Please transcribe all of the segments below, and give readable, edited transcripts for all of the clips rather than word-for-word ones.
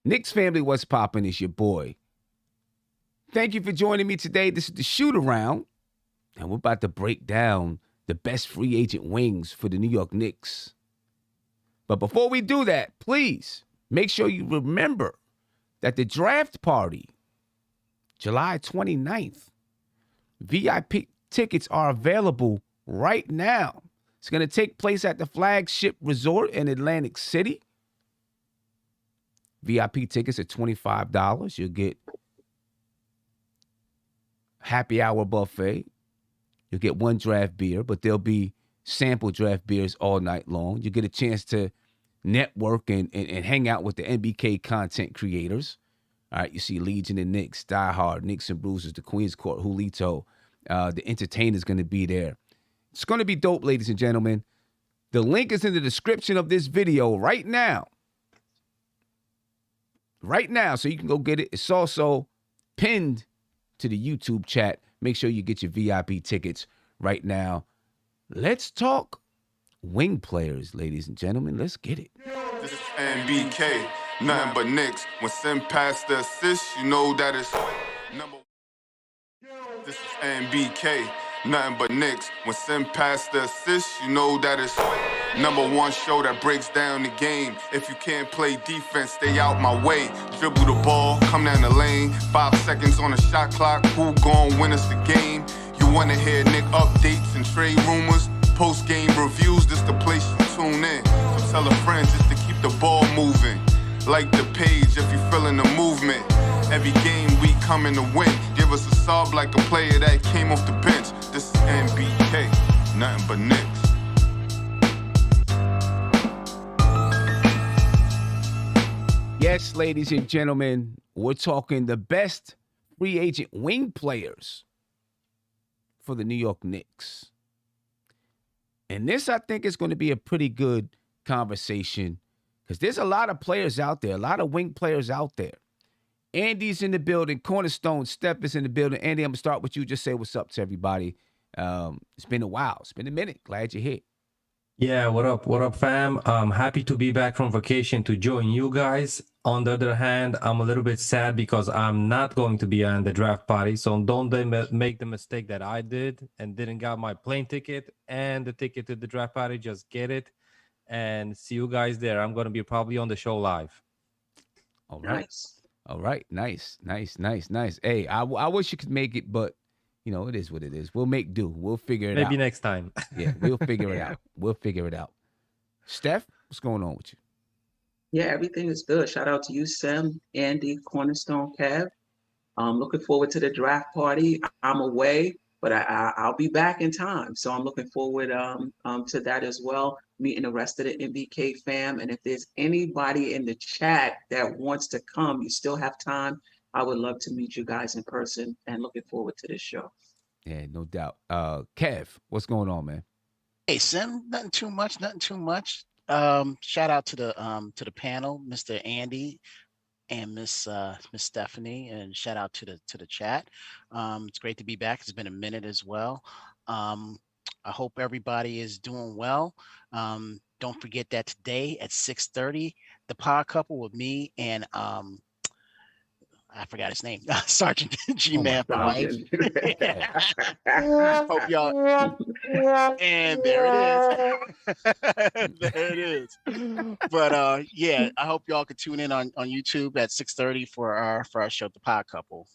Knicks family, what's poppin'? It's your boy. Thank you for joining me today. This is the shoot around, and we're about to break down the best free agent wings for the New York Knicks. But before we do that, please make sure you remember that the draft party, July 29th, VIP tickets are available right now. It's going to take place at the Flagship Resort in Atlantic City. VIP tickets are $25. You'll get happy hour buffet. You'll get one draft beer, but there'll be sample draft beers all night long. You get a chance to network and hang out with the NBK content creators. All right, you see Legion and Knicks, Die Hard, Knicks and Bruisers, the Queen's Court, Julito. The entertainer's going to be there. It's going to be dope, ladies and gentlemen. The link is in the description of this video right now. Right now, so you can go get it. It's also pinned to the YouTube chat. Make sure you get your VIP tickets right now. Let's talk wing players, ladies and gentlemen. Let's get it. This is NBK, nothing but Knicks. When send past the assist, you know that it's number. This is NBK, nothing but Knicks. When send past the assist, you know that it's number one show that breaks down the game. If you can't play defense, stay out my way. Dribble the ball, come down the lane. 5 seconds on the shot clock. Who gon' win us the game? You wanna hear Nick updates and trade rumors? Post-game reviews, this the place you tune in. So tell a friend just to keep the ball moving. Like the page if you feeling the movement. Every game we coming to win. Give us a sub like a player that came off the bench. This is NBK, nothing but Knicks. Yes, ladies and gentlemen, we're talking the best free agent wing players for the New York Knicks. And this, I think, is going to be a pretty good conversation because there's a lot of players out there, a lot of wing players out there. Andy's in the building. Cornerstone, Steph is in the building. Andy, I'm going to start with you. Just say what's up to everybody. It's been a while. It's been a minute. Glad you're here. Yeah, what up? What up, fam? I'm happy to be back from vacation to join you guys. On the other hand, I'm a little bit sad because I'm not going to be on the draft party. So don't make the mistake that I did and didn't got my plane ticket and the ticket to the draft party. Just get it and see you guys there. I'm going to be probably on the show live. All right. Nice. All right. Nice. Hey, I wish you could make it, but you know, it is what it is. We'll make do. We'll figure it out. Maybe next time. Yeah, we'll figure it out. We'll figure it out. Steph, what's going on with you? Yeah, everything is good. Shout out to you, Sam, Andy, Cornerstone, Kev. Looking forward to the draft party. I'm away, but I'll be back in time. So I'm looking forward to that as well, meeting the rest of the NBK fam. And if there's anybody in the chat that wants to come, you still have time. I would love to meet you guys in person and looking forward to this show. Yeah, no doubt. Kev, what's going on, man? Hey, Sim, nothing too much. Shout out to the panel, Mr. Andy and Miss Stephanie, and shout out to the chat. It's great to be back. It's been a minute as well. I hope everybody is doing well. Don't forget that today at 6:30, the pod couple with me and I forgot his name. Sergeant G-Man for life. Hope y'all. And there it is. But yeah, I hope y'all can tune in on YouTube at 6:30 for our show, The Pod Couple.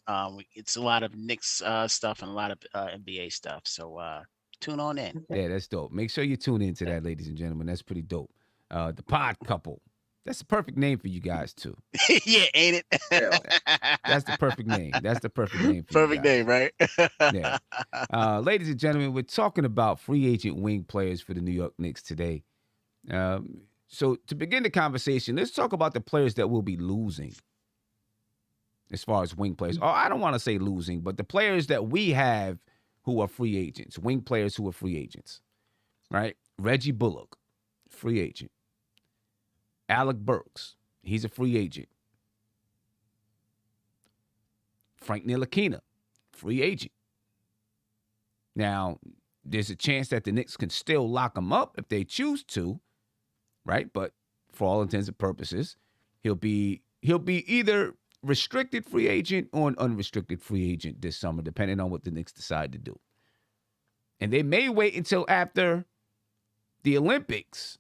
It's a lot of Knicks stuff and a lot of NBA stuff. So tune on in. Yeah, that's dope. Make sure you tune into that, ladies and gentlemen. That's pretty dope. The Pod Couple. That's the perfect name for you guys, too. Yeah, ain't it? That's the perfect name. That's the perfect name for perfect you guys. name, right? Yeah. Ladies and gentlemen, we're talking about free agent wing players for the New York Knicks today. So to begin the conversation, let's talk about the players that will be losing as far as wing players. Oh, I don't want to say losing, but the players that we have who are free agents, wing players who are free agents, right? Reggie Bullock, free agent. Alec Burks, he's a free agent. Frank Ntilikina, free agent. Now, there's a chance that the Knicks can still lock him up if they choose to, right? But for all intents and purposes, he'll be either restricted free agent or an unrestricted free agent this summer, depending on what the Knicks decide to do. And they may wait until after the Olympics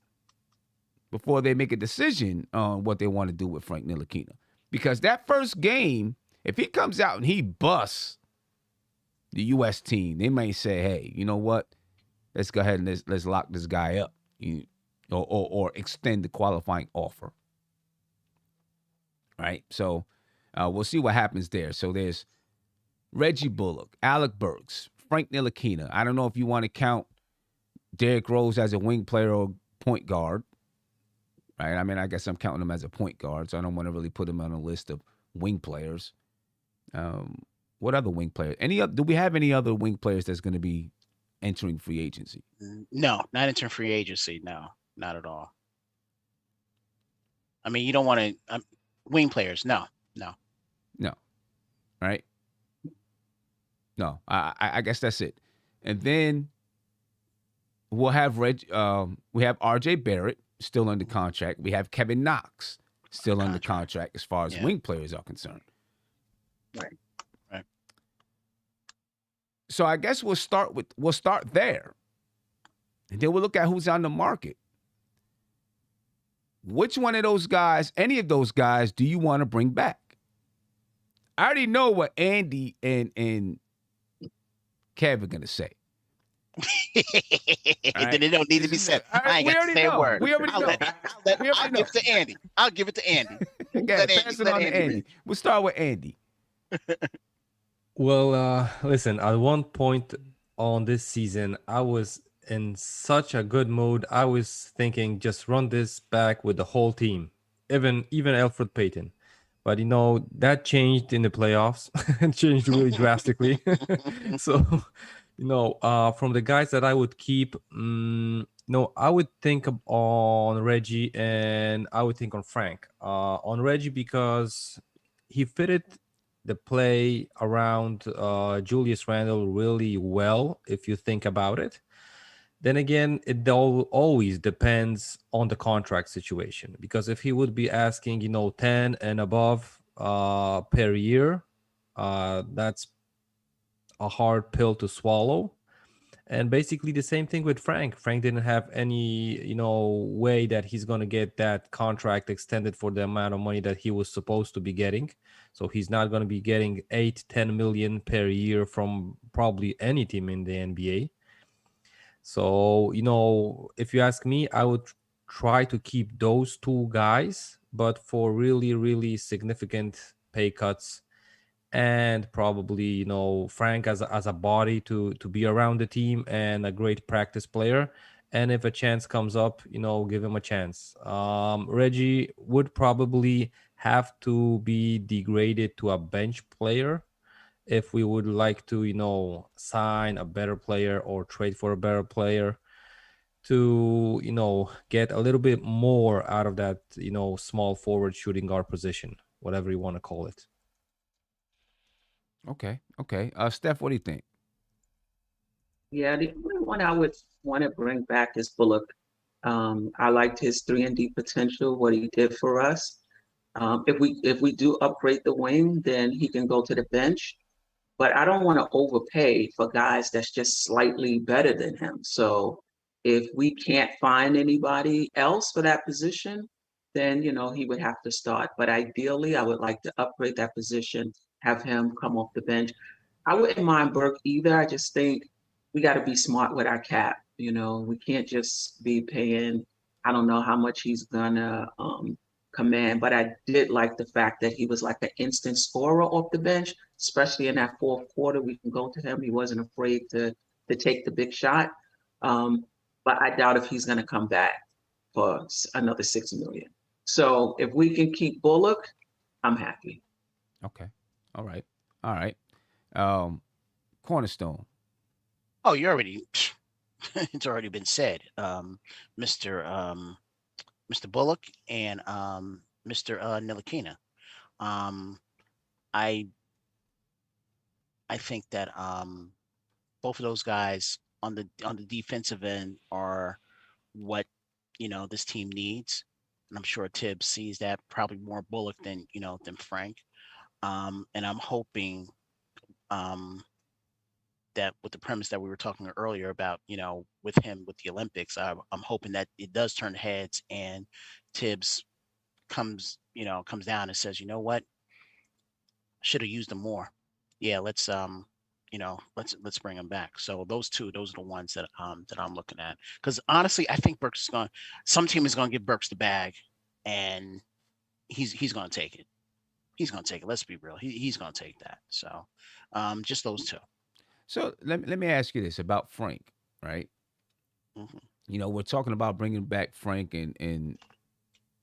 before they make a decision on what they want to do with Frank Ntilikina. Because that first game, if he comes out and he busts the U.S. team, they may say, hey, you know what? Let's go ahead and let's lock this guy up, or extend the qualifying offer. Right? So we'll see what happens there. So there's Reggie Bullock, Alec Burks, Frank Ntilikina. I don't know if you want to count Derrick Rose as a wing player or point guard. Right? I mean, I guess I'm counting him as a point guard, so I don't want to really put him on a list of wing players. What other wing players? Do we have any other wing players that's going to be entering free agency? No, not entering free agency. No, not at all. I mean, you don't want to wing players. No. Right? No, I guess that's it. And then we'll have we have RJ Barrett still under contract. We have Kevin Knox still under contract as far as wing players are concerned. Right. So I guess we'll start there. And then we'll look at who's on the market. Which one of those guys, any of those guys, do you want to bring back? I already know what Andy and Kev are going to say. Right. Then it don't need to be said. I ain't got to say a word. We already know. I'll give it to Andy. I'll give it to Andy. Pass it on to Andy. We'll start with Andy. Well, listen, at one point on this season, I was in such a good mood. I was thinking just run this back with the whole team, even Elfrid Payton. But, that changed in the playoffs. It changed really drastically. So, from the guys that I would keep, I would think on Reggie and I would think on Frank. On Reggie because he fitted the play around Julius Randle really well, if you think about it. Then again, it always depends on the contract situation. Because if he would be asking, 10 and above per year, that's a hard pill to swallow. And basically the same thing with Frank. Frank didn't have any, way that he's going to get that contract extended for the amount of money that he was supposed to be getting. So he's not going to be getting 8-10 million per year from probably any team in the NBA. So, if you ask me, I would try to keep those two guys, but for really, really significant pay cuts. And probably, Frank as a body to be around the team and a great practice player. And if a chance comes up, give him a chance. Reggie would probably have to be degraded to a bench player if we would like to, sign a better player or trade for a better player to, get a little bit more out of that, small forward shooting guard position, whatever you want to call it. Okay. Steph, what do you think? Yeah, the only one I would want to bring back is Bullock. I liked his 3-and-D potential, what he did for us. If we do upgrade the wing, then he can go to the bench. But I don't want to overpay for guys that's just slightly better than him. So if we can't find anybody else for that position, then, he would have to start. But ideally, I would like to upgrade that position, have him come off the bench. I wouldn't mind Burke either. I just think we got to be smart with our cap. We can't just be paying, I don't know how much he's gonna command, but I did like the fact that he was like an instant scorer off the bench, especially in that fourth quarter. We can go to him. He wasn't afraid to take the big shot. But I doubt if he's going to come back for another $6 million. So if we can keep Bullock, I'm happy. Okay. All right. Cornerstone. Oh, it's already been said. Mr. Mr. Bullock and Mr. Ntilikina. I I think that both of those guys on the defensive end are what this team needs, and I'm sure Tibbs sees that probably more Bullock than Frank. And I'm hoping um, that with the premise that we were talking earlier about with him with the Olympics, I'm hoping that it does turn heads and Tibbs comes down and says, you know what, should have used them more. Yeah, let's bring him back. So those are the ones that I'm looking at. Because honestly, I think Burks is going. Some team is going to give Burks the bag, and he's going to take it. He's going to take it. Let's be real. He's going to take that. So, just those two. So let me ask you this about Frank, right? Mhm. We're talking about bringing back Frank, and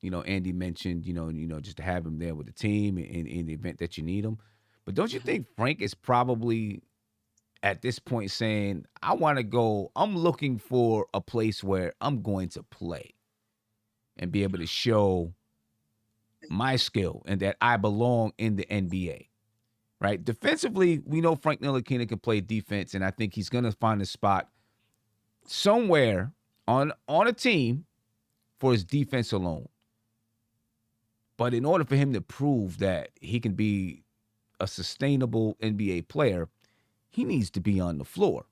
Andy mentioned, just to have him there with the team in the event that you need him. But don't you Mhm. think Frank is probably at this point saying, I want to go, I'm looking for a place where I'm going to play and be able to show my skill and that I belong in the NBA, right? Defensively, we know Frank Ntilikina can play defense, and I think he's going to find a spot somewhere on a team for his defense alone. But in order for him to prove that he can be a sustainable NBA player, he needs to be on the floor.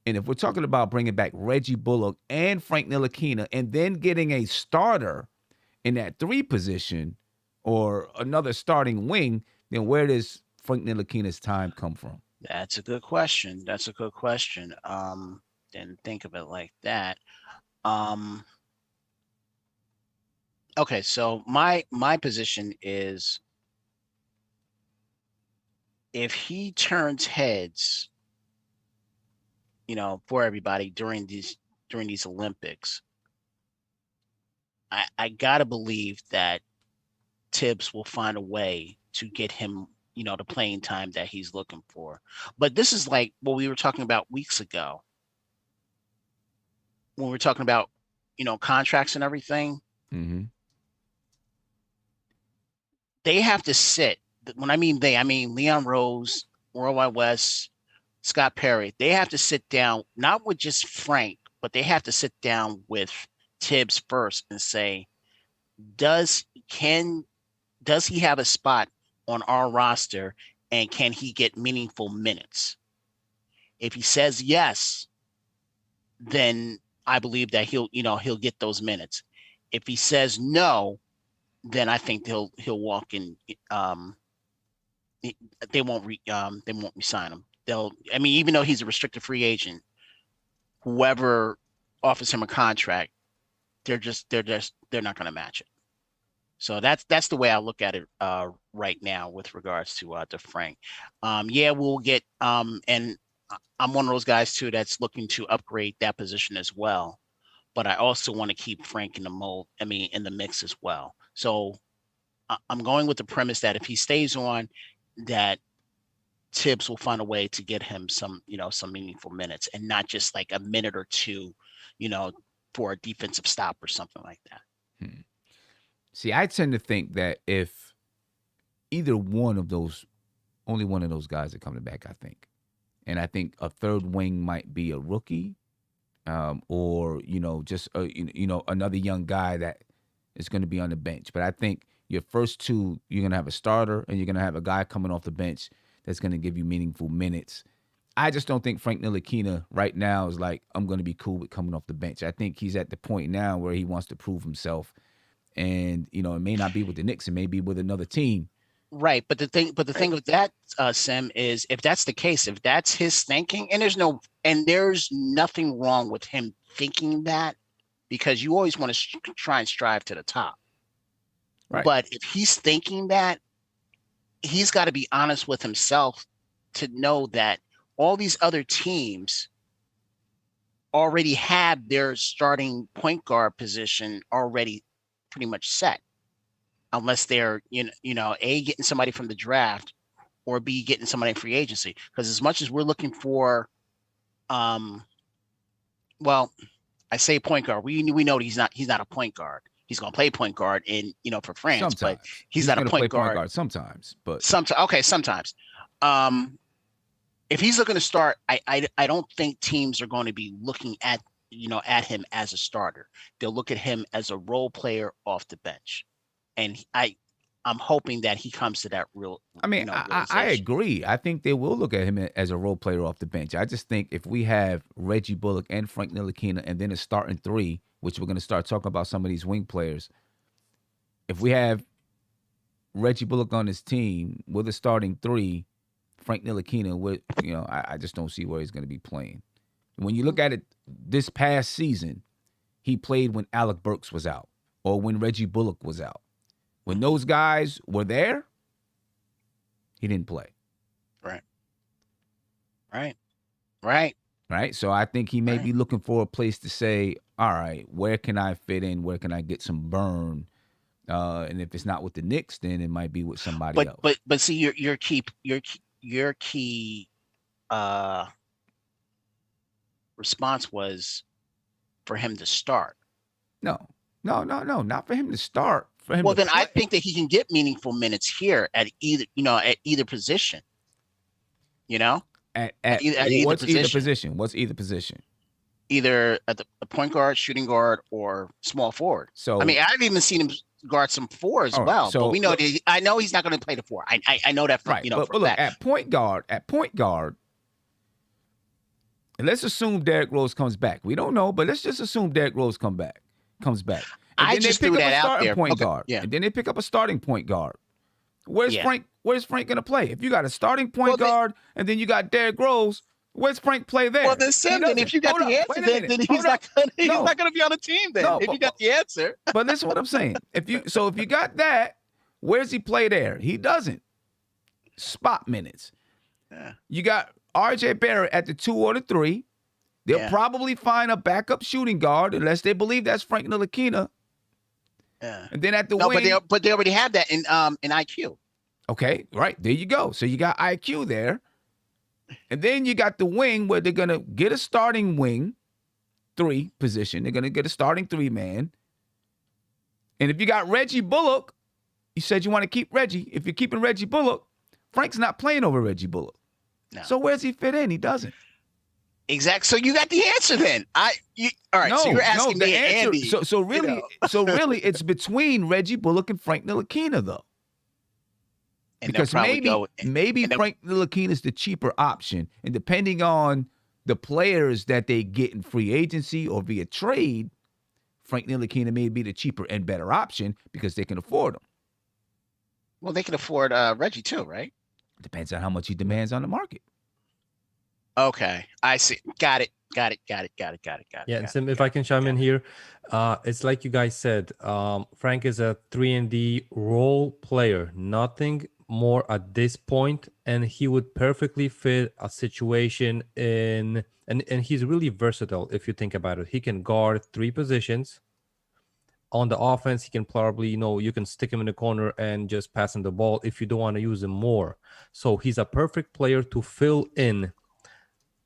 And if we're talking about bringing back Reggie Bullock and Frank Ntilikina and then getting a starter in that 3 position or another starting wing, then where does Frank Ntilikina's time come from? That's a good question. That's a good question. Didn't think of it like that. Um, okay, so my position is if he turns heads, for everybody during these Olympics, I gotta believe that Tibbs will find a way to get him, the playing time that he's looking for. But this is like what we were talking about weeks ago when we were talking about, contracts and everything. Mm-hmm. They have to sit. When I mean they, I mean Leon Rose, Worldwide West, Scott Perry. They have to sit down, not with just Frank, but they have to sit down with Tibbs first and say, does can does he have a spot on our roster and can he get meaningful minutes? If he says yes, then I believe that he'll get those minutes. If he says no, then I think he'll walk in. They won't resign him. I mean, even though he's a restricted free agent, whoever offers him a contract, they're not going to match it. So that's the way I look at it right now with regards to Frank. Yeah, we'll get and I'm one of those guys too that's looking to upgrade that position as well. But I also want to keep Frank in the mold. I mean, in the mix as well. So I'm going with the premise that if he stays on, that Tibbs will find a way to get him some meaningful minutes and not just like a minute or two, you know, for a defensive stop or something like that. Hmm. See, I tend to think that if either only one of those guys are coming back, I think. And I think a third wing might be a rookie, or just another young guy that is going to be on the bench. But I think your first two, you're going to have a starter, and you're going to have a guy coming off the bench that's going to give you meaningful minutes. I just don't think Frank Ntilikina right now is like, I'm going to be cool with coming off the bench. I think he's at the point now where he wants to prove himself. And, it may not be with the Knicks. It may be with another team. Right. But the thing with that, Sim, is if that's the case, if that's his thinking, and there's nothing wrong with him thinking that, because you always want to try and strive to the top. Right. But if he's thinking that, he's got to be honest with himself to know that all these other teams already have their starting point guard position already pretty much set, unless they're A, getting somebody from the draft, or B, getting somebody in free agency. Because as much as we're looking for well, I say point guard, we know he's not a point guard. he's going to play point guard in, for France, Sometimes. but he's not a gonna point play guard. sometimes, but Sometimes. If he's looking to start, I don't think teams are going to be looking at him as a starter. They'll look at him as a role player off the bench, and I'm hoping that he comes to that real. I mean, I agree. I think they will look at him as a role player off the bench. I just think if we have Reggie Bullock and Frank Ntilikina and then a starting three, which we're going to start talking about some of these wing players, if we have Reggie Bullock on his team with a starting three, Frank Ntilikina, with I just don't see where he's going to be playing. When you look at it, this past season, he played when Alec Burks was out or when Reggie Bullock was out. When those guys were there, he didn't play. Right. So I think he may be looking for a place to say, all right, where can I fit in? Where can I get some burn? And if it's not with the Knicks, then it might be with somebody else. But see, your key response was for him to start. No, not for him to start. For him. Well, then play. I think that he can get meaningful minutes here at either position. At either what's position. either position? What's either position? Either at the point guard, shooting guard, or small forward. So I mean, I've even seen him guard some four as well. So but we know I know he's not going to play the four. I know that. Right. But look, at point guard, and let's assume Derrick Rose comes back. We don't know, but let's just assume Derrick Rose comes back. And I just threw that out there. Point guard. Yeah. And then they pick up a starting point guard. Where's Frank going to play? If you got a starting point guard and then you got Derrick Rose, where's Frank play there? Well, then, Sim, then if you got the answer, then he's not going to be on the team then. If you got the answer. But listen what I'm saying. If you got that, where's he play there? He doesn't. Spot minutes. Yeah. You got RJ Barrett at the 2 or the 3. They'll probably find a backup shooting guard unless they believe that's Frank Ntilikina. Yeah. And then at the wing, but they already have that in IQ. Okay, right. There you go. So you got IQ there. And then you got the wing where they're going to get a starting wing 3 position. They're going to get a starting 3-man. And if you got Reggie Bullock, you said you want to keep Reggie. If you're keeping Reggie Bullock, Frank's not playing over Reggie Bullock. No. So where's he fit in? He doesn't. Exactly. So you got the answer then. All right. No, so you're asking me, answer, Andy. So really, it's between Reggie Bullock and Frank Ntilikina, though. And because maybe Frank Ntilikina is the cheaper option, and depending on the players that they get in free agency or via trade, Frank Ntilikina may be the cheaper and better option because they can afford him. Well, they can afford Reggie too, right? Depends on how much he demands on the market. Okay, I see. Got it. Yeah, Sim, if I can chime in here, it's like you guys said, Frank is a 3-and-D role player, nothing more at this point, and he would perfectly fit a situation and he's really versatile if you think about it. He can guard 3 positions. On the offense, he can probably, you can stick him in the corner and just pass him the ball if you don't want to use him more. So he's a perfect player to fill in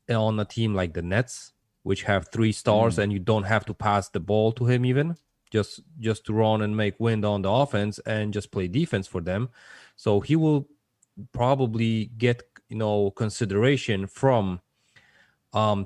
on a team like the Nets, which have 3 stars, and you don't have to pass the ball to him even, just to run and make wind on the offense and just play defense for them. So he will probably get, consideration from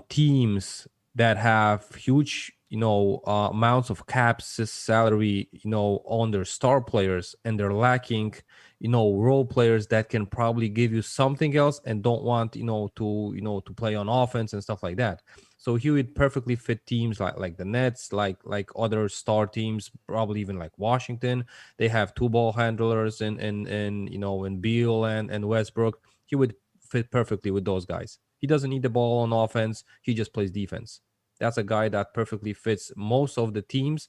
teams that have huge, amounts of caps salary, on their star players, and they're lacking, role players that can probably give you something else and don't want, to play on offense and stuff like that. So he would perfectly fit teams like the Nets, like other star teams, probably even like Washington. They have 2 ball handlers in Beal and Westbrook. He would fit perfectly with those guys. He doesn't need the ball on offense. He just plays defense. That's a guy that perfectly fits most of the teams.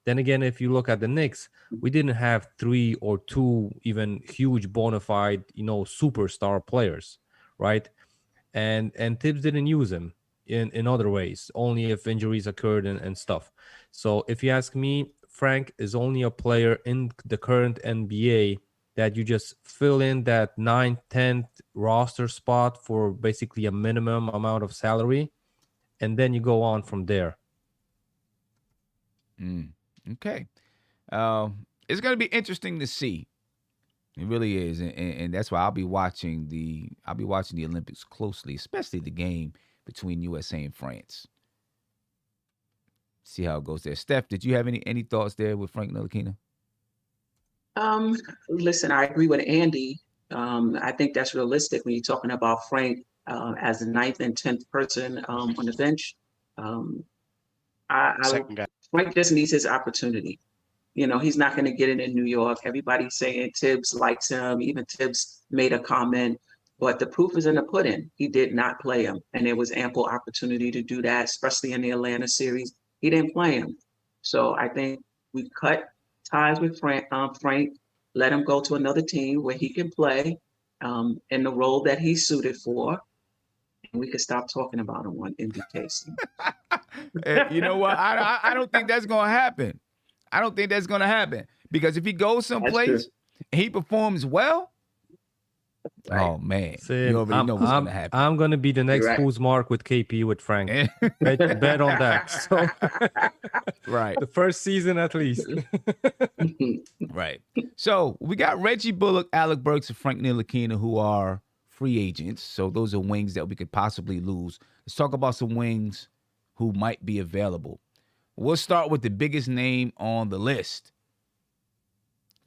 Then again, if you look at the Knicks, we didn't have 3 or 2 even huge bona fide, superstar players, right? And Tibbs didn't use him in other ways, only if injuries occurred and stuff. So if you ask me, Frank is only a player in the current NBA that you just fill in that 9th, 10th roster spot for basically a minimum amount of salary, and then you go on from there. Okay. It's going to be interesting to see. It really is, and that's why I'll be watching the Olympics closely, especially the game between USA and France. See how it goes there. Steph, did you have any thoughts there with Frank Ntilikina? Listen, I agree with Andy. I think that's realistic when you're talking about Frank as the 9th and 10th person on the bench. Second guy. Frank just needs his opportunity. You know, he's not going to get it in New York. Everybody's saying Tibbs likes him. Even Tibbs made a comment, but the proof is in the pudding. He did not play him, and there was ample opportunity to do that, especially in the Atlanta series. He didn't play him. So I think we cut ties with Frank, let him go to another team where he can play in the role that he's suited for, and we could stop talking about him on NBK. You know what? I don't think that's going to happen. I don't think that's going to happen because if he goes someplace and he performs well, oh man, you already know what's going to happen. I'm going to be the next Who's Mark with KP with Frank. bet on that. So, right. The first season at least. Right. So we got Reggie Bullock, Alec Burks, and Frank Ntilikina who are free agents. So those are wings that we could possibly lose. Let's talk about some wings who might be available. We'll start with the biggest name on the list,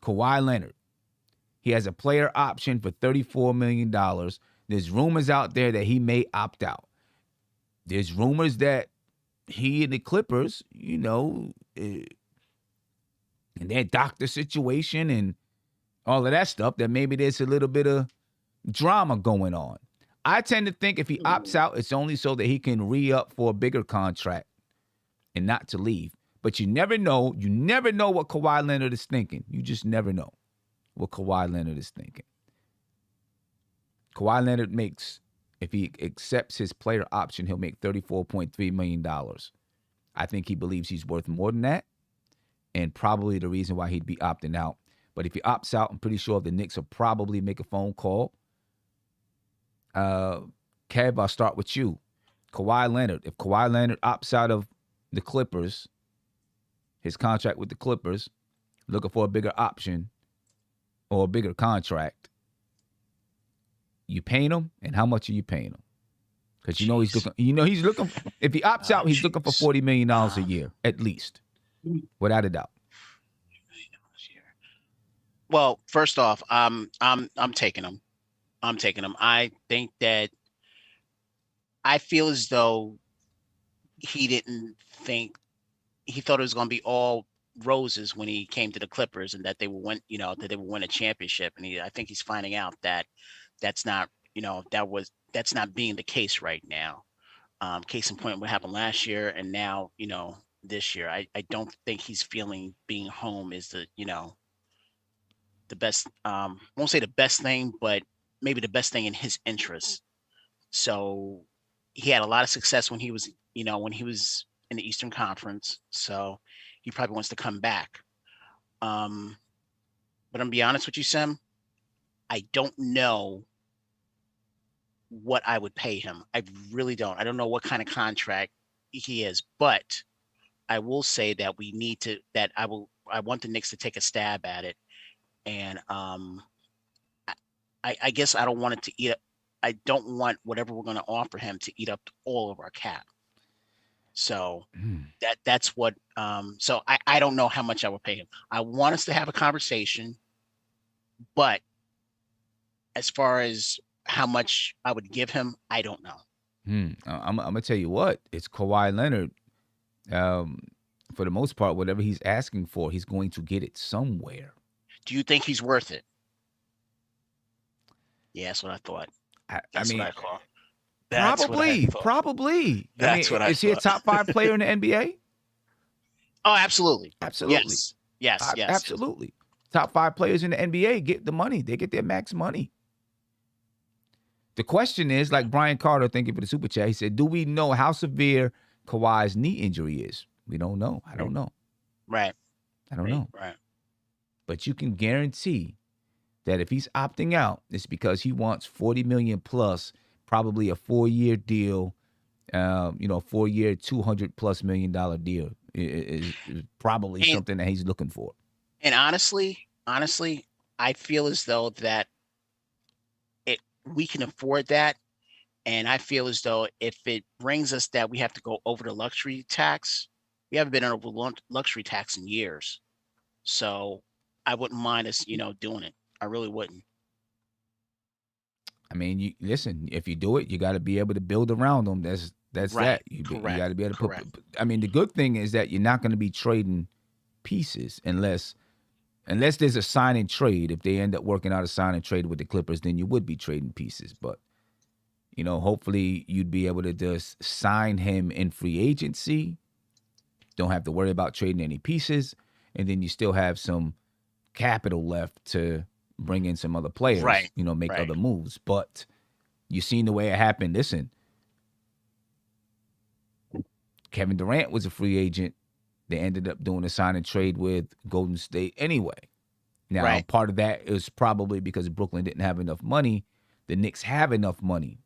Kawhi Leonard. He has a player option for $34 million. There's rumors out there that he may opt out. There's rumors that he and the Clippers, you know, in their doctor situation and all of that stuff, that maybe there's a little bit of drama going on. I tend to think if he opts out, it's only so that he can re-up for a bigger contract and not to leave. But you never know. You never know what Kawhi Leonard is thinking. You just never know what Kawhi Leonard is thinking. Kawhi Leonard makes, if he accepts his player option, he'll make $34.3 million. I think he believes he's worth more than that, and probably the reason why he'd be opting out. But if he opts out, I'm pretty sure the Knicks will probably make a phone call. Kev, I'll start with you. Kawhi Leonard. If Kawhi Leonard opts out of the Clippers, his contract with the Clippers, looking for a bigger option or a bigger contract, you paying him, and how much are you paying him? Because you know he's looking. You know he's looking. If he opts out, he's looking for $40 million a year at least, without a doubt. Well, first off, I'm taking him. I'm taking him. I think that I feel as though he thought it was going to be all roses when he came to the Clippers and that they would win, that they would win a championship. And I think he's finding out that that's not, that's not being the case right now. Case in point, what happened last year and now, this year, I don't think he's feeling being home is the best, won't say the best thing, but maybe the best thing in his interest. So he had a lot of success when he was in the Eastern Conference. So he probably wants to come back. But I'm gonna be honest with you, Sim. I don't know what I would pay him. I really don't. I don't know what kind of contract he is, but I will say that I want the Knicks to take a stab at it. And I guess I don't want it to eat up. I don't want whatever we're going to offer him to eat up all of our cap. So that's what. So I don't know how much I would pay him. I want us to have a conversation, but as far as how much I would give him, I don't know. I'm gonna tell you what. It's Kawhi Leonard. For the most part, whatever he's asking for, he's going to get it somewhere. Do you think he's worth it? Yeah, that's what I thought. That's what I thought. Probably. That's what I thought. Is he a top 5 player in the NBA? Oh, absolutely. Absolutely. Yes. Absolutely. Top 5 players in the NBA get the money. They get their max money. The question is, like Brian Carter, thank you for the super chat. He said, do we know how severe Kawhi's knee injury is? We don't know. I don't know. Right. I don't know. Right. But you can guarantee that if he's opting out, it's because he wants $40 million plus, probably a 4-year deal, 4-year, $200+ million deal is probably something that he's looking for. And honestly, I feel as though that we can afford that. And I feel as though if it brings us that we have to go over the luxury tax, we haven't been over luxury tax in years. So I wouldn't mind us, doing it. I really wouldn't. I mean, you listen. If you do it, you got to be able to build around them. That's Right. that. You Correct. got to be able to Correct. I mean, the good thing is that you're not going to be trading pieces unless there's a sign and trade. If they end up working out a sign and trade with the Clippers, then you would be trading pieces. But hopefully you'd be able to just sign him in free agency. Don't have to worry about trading any pieces, and then you still have some capital left to bring in some other players. Right. Make Right. other moves. But you seen the way it happened. Listen, Kevin Durant was a free agent. They ended up doing a sign and trade with Golden State anyway. Now, Right. part of that is probably because Brooklyn didn't have enough money. The Knicks have enough money.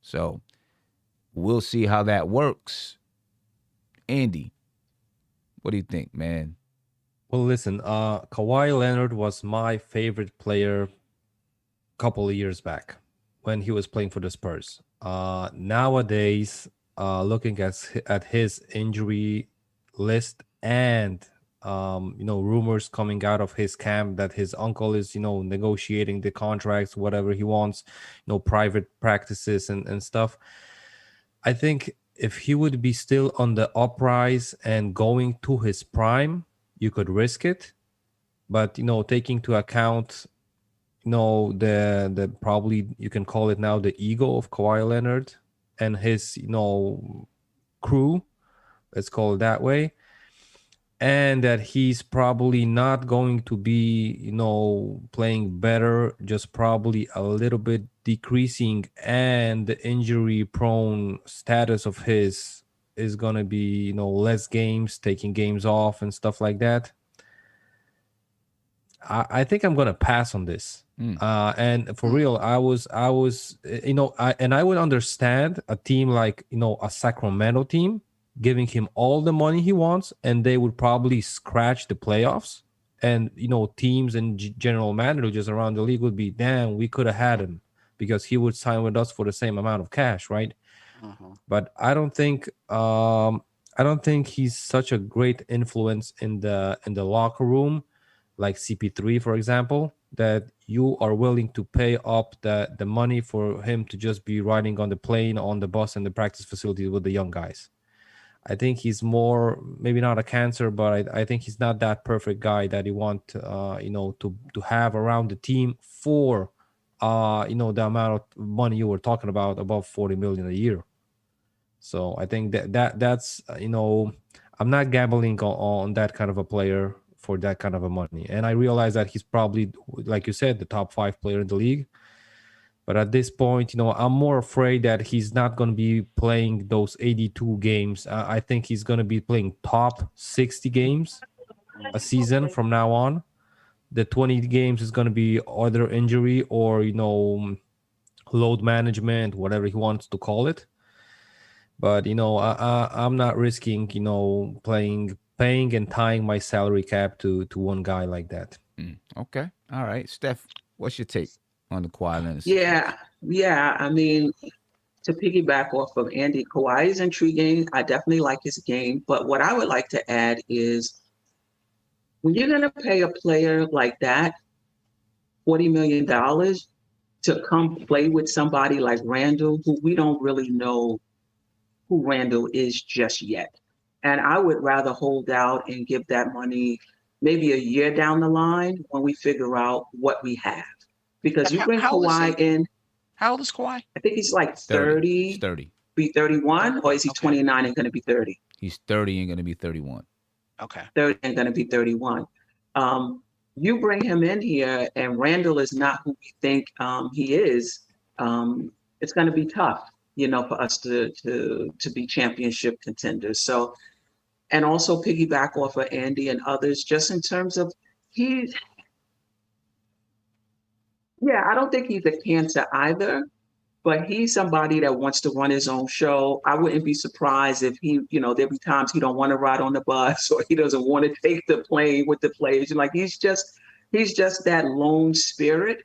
So we'll see how that works. Andy, what do you think, man? Well, listen, Kawhi Leonard was my favorite player a couple of years back when he was playing for the Spurs. Nowadays, looking at his injury list and rumors coming out of his camp that his uncle is negotiating the contracts, whatever he wants, private practices and stuff. I think if he would be still on the uprise and going to his prime, you could risk it. But taking into account the probably you can call it now the ego of Kawhi Leonard and his crew, let's call it that way, and that he's probably not going to be playing better, just probably a little bit decreasing, and the injury prone status of his is going to be less games, taking games off and stuff like that. I think I'm going to pass on this. And for real, I was I would understand a team like a Sacramento team giving him all the money he wants, and they would probably scratch the playoffs. And teams and general managers around the league would be, damn, we could have had him because he would sign with us for the same amount of cash, right? Mm-hmm. But I don't think he's such a great influence in the locker room, like CP3, for example, that you are willing to pay up the money for him to just be riding on the plane, on the bus, and the practice facility with the young guys. I think he's more, maybe not a cancer, but I think he's not that perfect guy that you want, to have around the team for, the amount of money you were talking about, above 40 million a year. So I think that's I'm not gambling on that kind of a player for that kind of a money. And I realize that he's probably, like you said, the top 5 player in the league. But at this point, I'm more afraid that he's not going to be playing those 82 games. I think he's going to be playing top 60 games a season from now on. The 20 games is going to be either injury or, load management, whatever he wants to call it. But, I'm not risking, paying and tying my salary cap to one guy like that. Okay. All right. Steph, what's your take on the Kawhi Leonard? Yeah. I mean, to piggyback off of Andy, Kawhi is intriguing. I definitely like his game. But what I would like to add is when you're going to pay a player like that $40 million to come play with somebody like Randall, who we don't really know who Randall is just yet. And I would rather hold out and give that money maybe a year down the line when we figure out what we have. Because you bring Kawhi in. How old is Kawhi? I think he's like 30. He's 30. Be 31, or is he Okay. 29 and going to be 30? He's 30 and going to be 31. Okay. 30 and going to be 31. You bring him in here, and Randall is not who we think he is. It's going to be tough, for us to be championship contenders. So, and also piggyback off of Andy and others, just in terms of I don't think he's a cancer either, but he's somebody that wants to run his own show. I wouldn't be surprised if he, there'll be times he don't want to ride on the bus or he doesn't want to take the plane with the players. Like he's just that lone spirit.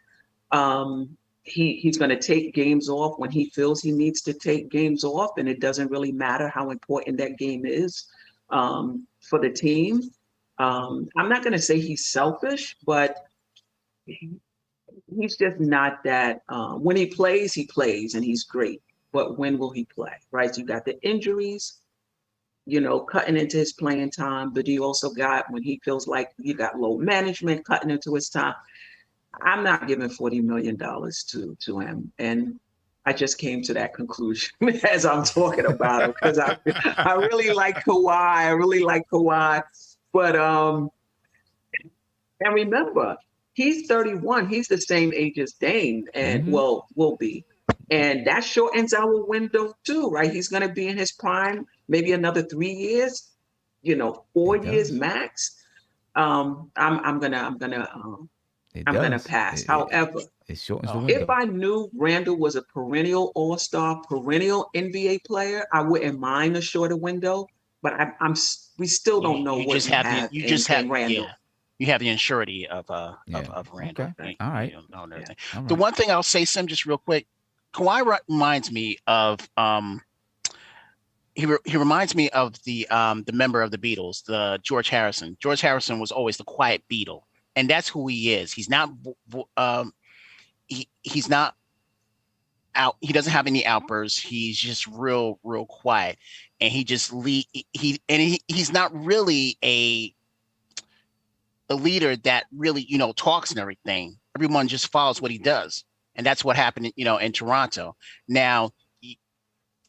He's going to take games off when he feels he needs to take games off, and it doesn't really matter how important that game is for the team. I'm not going to say he's selfish, but he's just not that. When he plays, and he's great. But when will he play? Right? So you got the injuries, cutting into his playing time. But he also got, when he feels like you got low management cutting into his time. I'm not giving $40 million to him. And I just came to that conclusion as I'm talking about him, because I really like Kawhi. But and remember, he's 31. He's the same age as Dame, and will be. And that shortens our window too, right? He's going to be in his prime, maybe another 3 years, 4 years max. I'm gonna pass. However, it shortens the window. If I knew Randall was a perennial All-Star, perennial NBA player, I wouldn't mind a shorter window. But we still don't know what you just have Randall. Yeah. You have the insurity of Randall. Okay. All right. The one thing I'll say, Sim, just real quick, Kawhi reminds me of he reminds me of the member of the Beatles, the George Harrison. George Harrison was always the quiet Beatle. And that's who he is. He's not he's not out. He doesn't have any outbursts. He's just real quiet. And he just he's not really a leader that really, talks and everything. Everyone just follows what he does. And that's what happened, in Toronto. Now,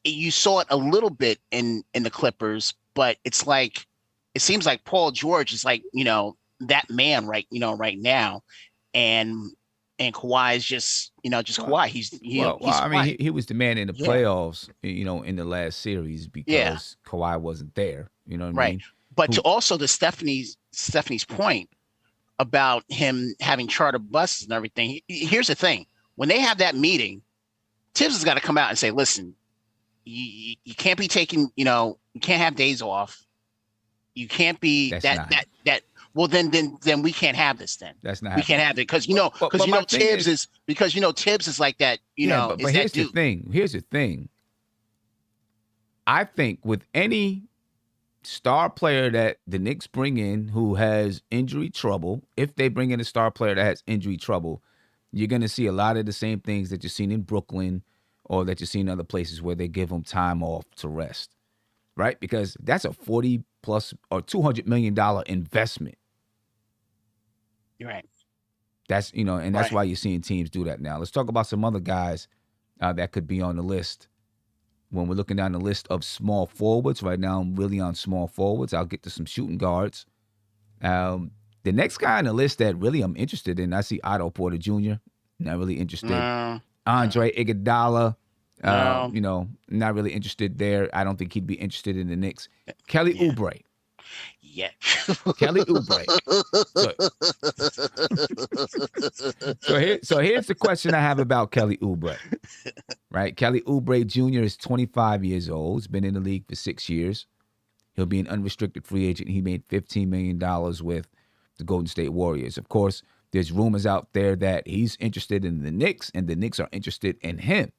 you saw it a little bit in the Clippers, but it seems like Paul George is like, that man right now, and Kawhi is just Kawhi. He's he was the man in the playoffs, in the last series because Kawhi wasn't there. You know what I mean? But to also to Stephanie's point about him having charter buses and everything. Here's the thing: when they have that meeting, Tibbs has got to come out and say, "Listen, you can't be taking, you can't have days off. You can't be that." Well, then we can't have this. Then that's not. We can't have it because Tibbs is like that. But here's the thing. Here's the thing. I think with any star player that the Knicks bring in who has injury trouble, if they bring in a star player that has injury trouble, you're going to see a lot of the same things that you've seen in Brooklyn or that you see in other places where they give them time off to rest, right? Because that's a $40+ or $200 million investment. You're right. That's, and that's why you're seeing teams do that now. Let's talk about some other guys that could be on the list. When we're looking down the list of small forwards, right now I'm really on small forwards. I'll get to some shooting guards. The next guy on the list that really I'm interested in, I see Otto Porter Jr. Not really interested. Andre Iguodala, not really interested there. I don't think he'd be interested in the Knicks. Kelly Oubre. Yeah. Kelly Oubre. So here's the question I have about Kelly Oubre. Right? Kelly Oubre Jr. is 25 years old. He's been in the league for 6 years. He'll be an unrestricted free agent. He made $15 million with the Golden State Warriors. Of course, there's rumors out there that he's interested in the Knicks and the Knicks are interested in him.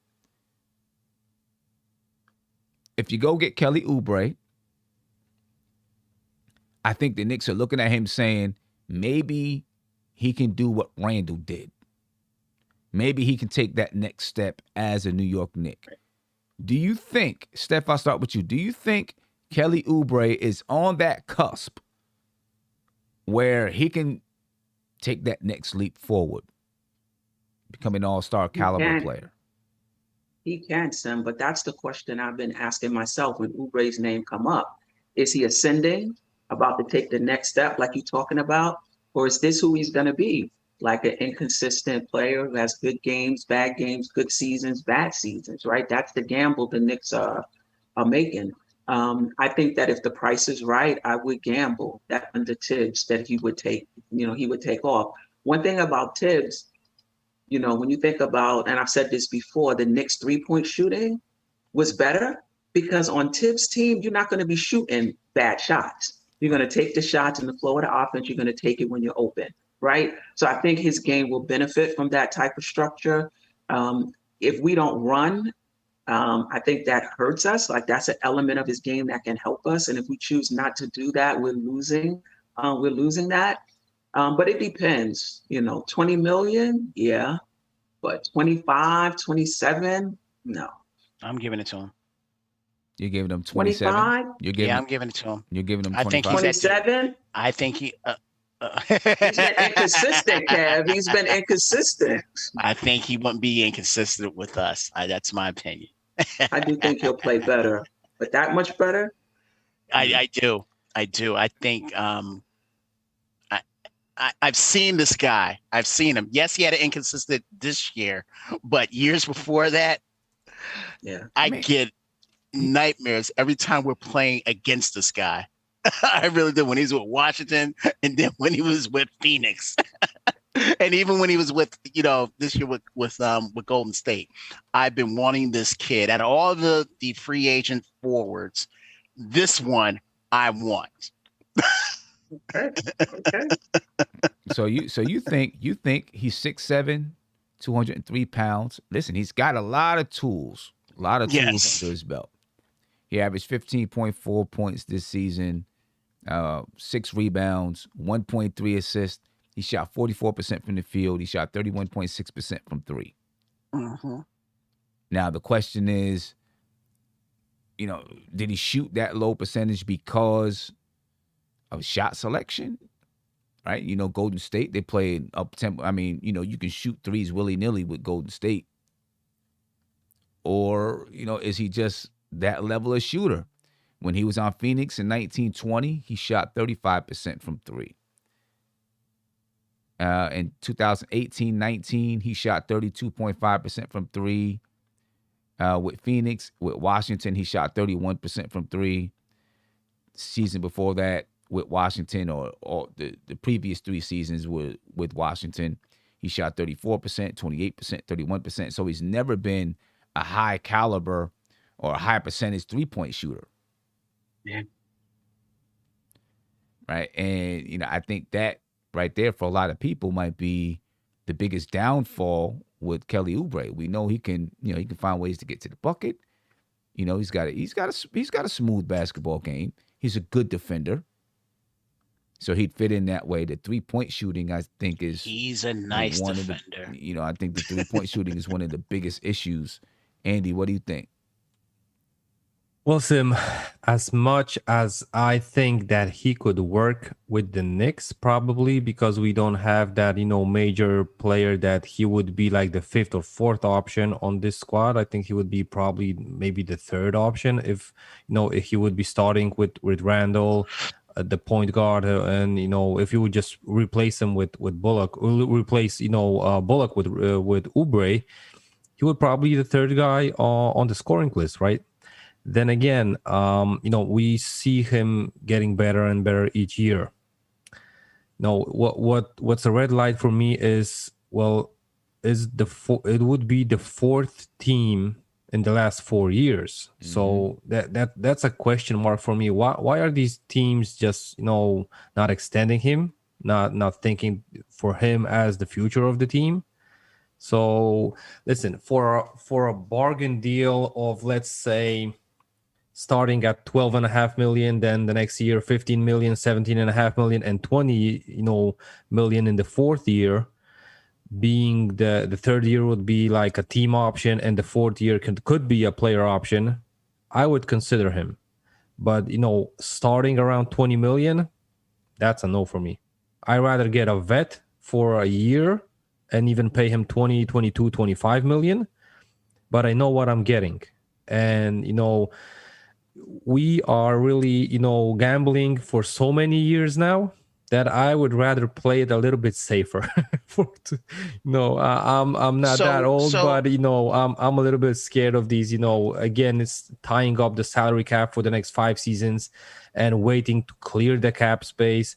If you go get Kelly Oubre, I think the Knicks are looking at him saying maybe he can do what Randall did. Maybe he can take that next step as a New York Knick. Do you think, Steph, I'll start with you. Do you think Kelly Oubre is on that cusp where he can take that next leap forward, become an all-star caliber player? He can, Sim, but that's the question I've been asking myself when Oubre's name come up. Is he ascending, about to take the next step like you're talking about? Or is this who he's going to be? Like an inconsistent player who has good games, bad games, good seasons, bad seasons, right? That's the gamble the Knicks are making. I think that if the price is right, I would gamble that under Tibbs that he would take off. One thing about Tibbs, when you think about, and I've said this before, the Knicks 3-point shooting was better because on Tibbs' team, you're not going to be shooting bad shots. You're going to take the shots in the flow of the offense. You're going to take it when you're open, right? So I think his game will benefit from that type of structure. If we don't run, I think that hurts us. Like that's an element of his game that can help us. And if we choose not to do that, we're losing. We're losing that. But it depends. 20 million, yeah. But 25, 27, no. I'm giving it to him. You're giving him 27. 25? I'm giving it to him. You're giving him I 25. think he's 27? I think he. He's been inconsistent, Kev. He's been inconsistent. I think he wouldn't be inconsistent with us. That's my opinion. I do think he'll play better, but that much better? I do. I think I've seen this guy. I've seen him. Yes, he had an inconsistent this year, but years before that, yeah, I get nightmares every time we're playing against this guy. I really do. When he's with Washington, and then when he was with Phoenix, and even when he was with this year with Golden State, I've been wanting this kid. Out of all the free agent forwards, this one I want. Okay. So you think he's 6'7", 203 pounds. Listen, he's got a lot of tools. Under his belt. He averaged 15.4 points this season, 6 rebounds, 1.3 assists. He shot 44% from the field. He shot 31.6% from three. Mm-hmm. Now the question is, did he shoot that low percentage because of shot selection? Right? Golden State, they play up tempo. I mean, you can shoot threes willy-nilly with Golden State. Or, is he just that level of shooter? When he was on Phoenix in 1920, he shot 35% from three. In 2018-19, he shot 32.5% from three. With Phoenix, with Washington, he shot 31% from three. Season before that, with Washington, or the previous 3 seasons with Washington, he shot 34%, 28%, 31%. So he's never been a high caliber or a high percentage 3-point shooter. Yeah. Right. And, I think that right there for a lot of people might be the biggest downfall with Kelly Oubre. We know he can find ways to get to the bucket. He's got a smooth basketball game. He's a good defender. So he'd fit in that way. The 3-point shooting, I think, he's a nice defender. I think the 3-point shooting is one of the biggest issues. Andy, what do you think? Well, Sim, as much as I think that he could work with the Knicks, probably because we don't have that, major player that he would be like the 5th or 4th option on this squad. I think he would be probably maybe the 3rd option if he would be starting with Randall, the point guard, and if you would just replace him with Bullock, replace Bullock with Oubre, he would probably be the 3rd guy on the scoring list, right? Then again, we see him getting better and better each year. What's a red light for me is it would be the 4th team in the last 4 years. Mm-hmm. So that's a question mark for me. Why are these teams just not extending him, not thinking for him as the future of the team? So listen, for a bargain deal of, let's say, starting at 12.5 million, then the next year 15 million, 17.5 million, and 20 million in the 4th year, being the 3rd year would be like a team option, and the 4th year could be a player option, I would consider him. But starting around 20 million, that's a no for me. I'd rather get a vet for a year and even pay him 20, 22, 25 million, but I know what I'm getting. And we are really gambling for so many years now that I would rather play it a little bit safer. I'm not that old, but I'm a little bit scared of these. Again, it's tying up the salary cap for the next 5 seasons and waiting to clear the cap space.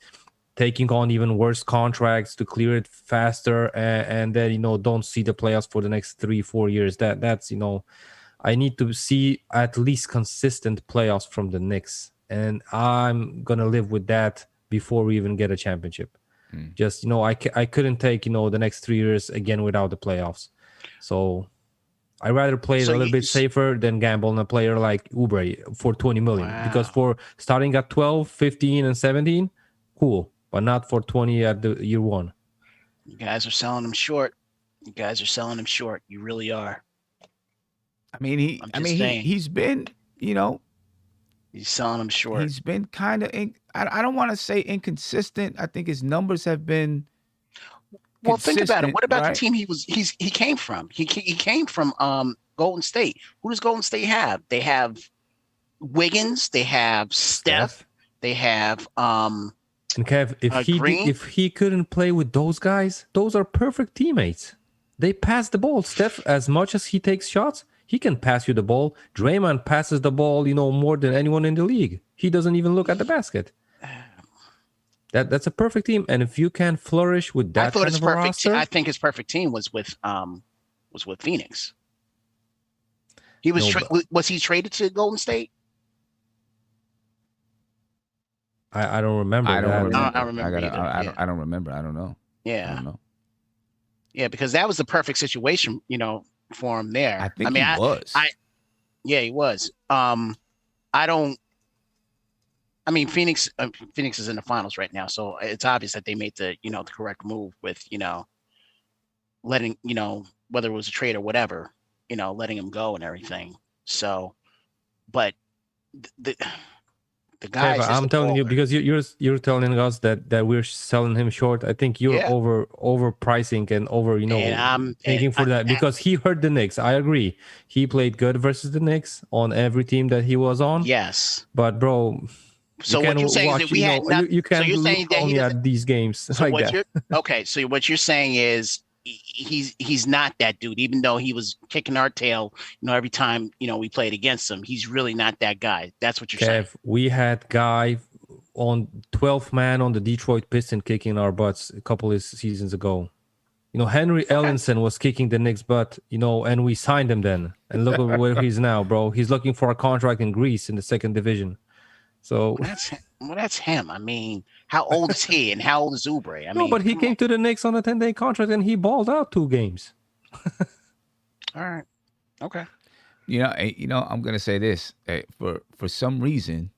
taking on even worse contracts to clear it faster, and then don't see the playoffs for the next 3-4 years. That's I need to see at least consistent playoffs from the Knicks, and I'm gonna live with that before we even get a championship. Just I couldn't take the next 3 years again without the playoffs. So I rather play it a little bit safer than gamble on a player like Oubre for 20 million. Wow. Because for starting at 12, 15, and 17, cool, but not for 20 at the year one. You guys are selling him short. You guys are selling him short. You really are. I mean, he's been, he's selling him short. He's been kind of, I don't want to say inconsistent. I think his numbers have been. Well, think about it. What about right? the team he came from? He came from Golden State. Who does Golden State have? They have Wiggins. They have Steph. They have And Kev, if he couldn't play with those guys, those are perfect teammates. They pass the ball. Steph, as much as he takes shots, he can pass you the ball. Draymond passes the ball, more than anyone in the league. He doesn't even look at the basket. That's a perfect team, and if you can flourish with that kind of a roster, I think his perfect team was with Phoenix. He was was he traded to Golden State? I don't remember. I don't remember. I don't remember. I don't know. Yeah. I don't know. Yeah, because that was the perfect situation, for him there. I think he was. Yeah, he was. Phoenix is in the finals right now, so it's obvious that they made the the correct move with letting whether it was a trade or whatever, letting him go and everything. So, but the guys, I'm telling you, because you're telling us that we're selling him short. I think you're overpricing and over thinking for that, because he hurt the Knicks. I agree, he played good versus the Knicks on every team that he was on. Yes, but bro. So what you're saying is that we had not, you can't so you're saying that only at these games so like that. Okay, so what you're saying is he's not that dude, even though he was kicking our tail, every time we played against him. He's really not that guy. That's what you're saying. We had guy on 12th man on the Detroit Pistons kicking our butts a couple of seasons ago. Henry Ellenson was kicking the Knicks butt, and we signed him then. And look at where he's now, bro. He's looking for a contract in Greece in the second division. So that's him. I mean, how old is he and how old is Oubre? But he came to the Knicks on a 10-day contract and he balled out 2 games. All right. Okay. I'm gonna say this. For some reason,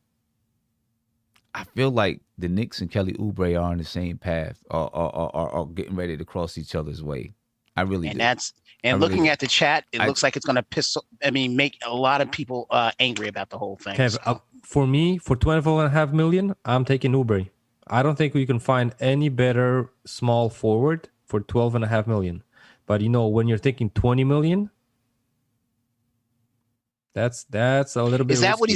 I feel like the Knicks and Kelly Oubre are on the same path, are getting ready to cross each other's way. I really do. And looking at the chat, it looks like it's gonna make a lot of people angry about the whole thing. Kev, for me, for $12.5 million, I'm taking Oubre. I don't think we can find any better small forward for $12.5 million. But when you're thinking $20 million, that's a little bit. Is that what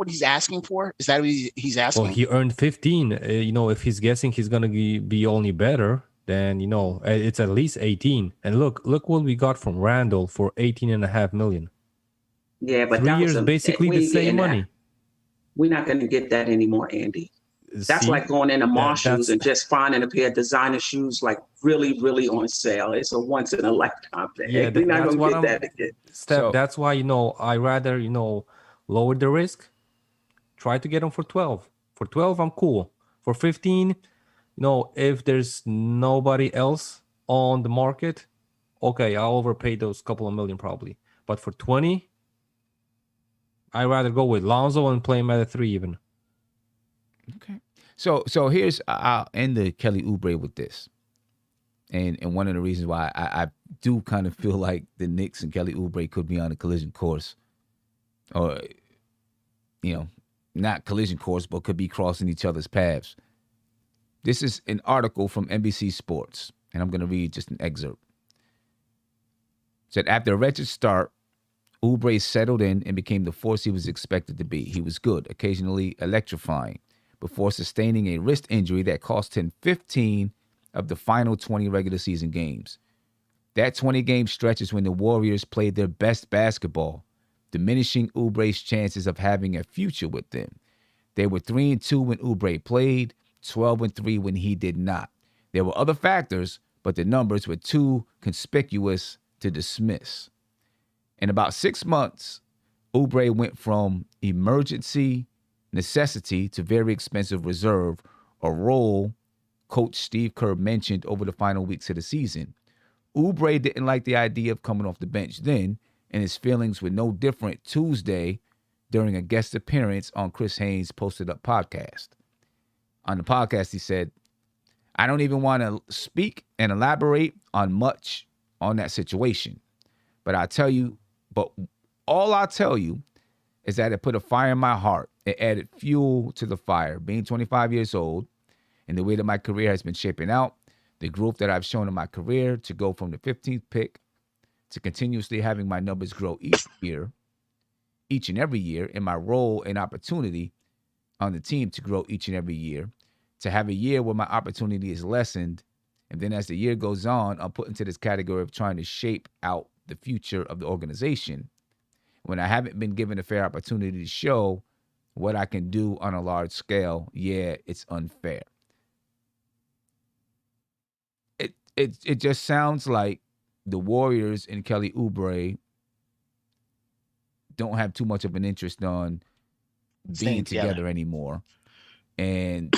he's asking for? Is that what he's asking? Well, he earned 15. If he's guessing he's gonna be only better, then it's at least 18. And look what we got from Randall for $18.5 million. Yeah, but 3 years basically the same money. We're not going to get that anymore, Andy. That's like going into Mars shoes and just finding a pair of designer shoes like really, really on sale. It's a once in a lifetime thing. Yeah, we're not going to get that again. Steph, that's why I rather lower the risk. Try to get them for 12. For 12, I'm cool. For 15, if there's nobody else on the market, okay, I'll overpay those couple of million probably. But for 20. I'd rather go with Lonzo and play him at a 3 even. Okay. So here's, I'll end the Kelly Oubre with this. And one of the reasons why I do kind of feel like the Knicks and Kelly Oubre could be on a collision course. Or, not collision course, but could be crossing each other's paths. This is an article from NBC Sports, and I'm going to read just an excerpt. It said, after a wretched start, Oubre settled in and became the force he was expected to be. He was good, occasionally electrifying, before sustaining a wrist injury that cost him 15 of the final 20 regular season games. That 20-game stretch is when the Warriors played their best basketball, diminishing Oubre's chances of having a future with them. They were 3-2 when Oubre played, 12-3 when he did not. There were other factors, but the numbers were too conspicuous to dismiss. In about 6 months, Oubre went from emergency necessity to very expensive reserve, a role Coach Steve Kerr mentioned over the final weeks of the season. Oubre didn't like the idea of coming off the bench then, and his feelings were no different Tuesday during a guest appearance on Chris Haynes' Posted Up podcast. On the podcast, he said, "I don't even want to speak and elaborate on much on that situation. But all I'll tell you is that it put a fire in my heart. It added fuel to the fire. Being 25 years old and the way that my career has been shaping out, the growth that I've shown in my career to go from the 15th pick to continuously having my numbers grow each and every year, in my role and opportunity on the team to grow each and every year, to have a year where my opportunity is lessened. And then as the year goes on, I'm put into this category of trying to shape out the future of the organization when I haven't been given a fair opportunity to show what I can do on a large scale. Yeah, it's unfair." It just sounds like the Warriors and Kelly Oubre don't have too much of an interest on being together anymore. And,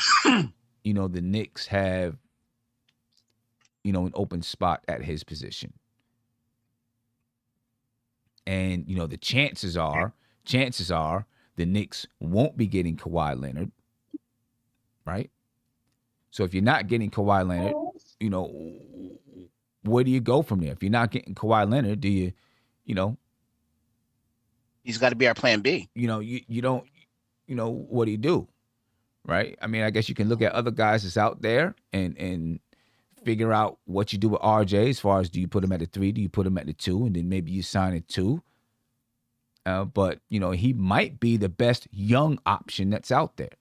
the Knicks have, an open spot at his position. And, the chances are the Knicks won't be getting Kawhi Leonard, right? So if you're not getting Kawhi Leonard, where do you go from there? If you're not getting Kawhi Leonard, do you, he's got to be our plan B. You don't, what do you do? Right? I mean, I guess you can look at other guys that's out there and figure out what you do with RJ as far as, do you put him at the 3? Do you put him at the 2? And then maybe you sign a 2. But, he might be the best young option that's out there.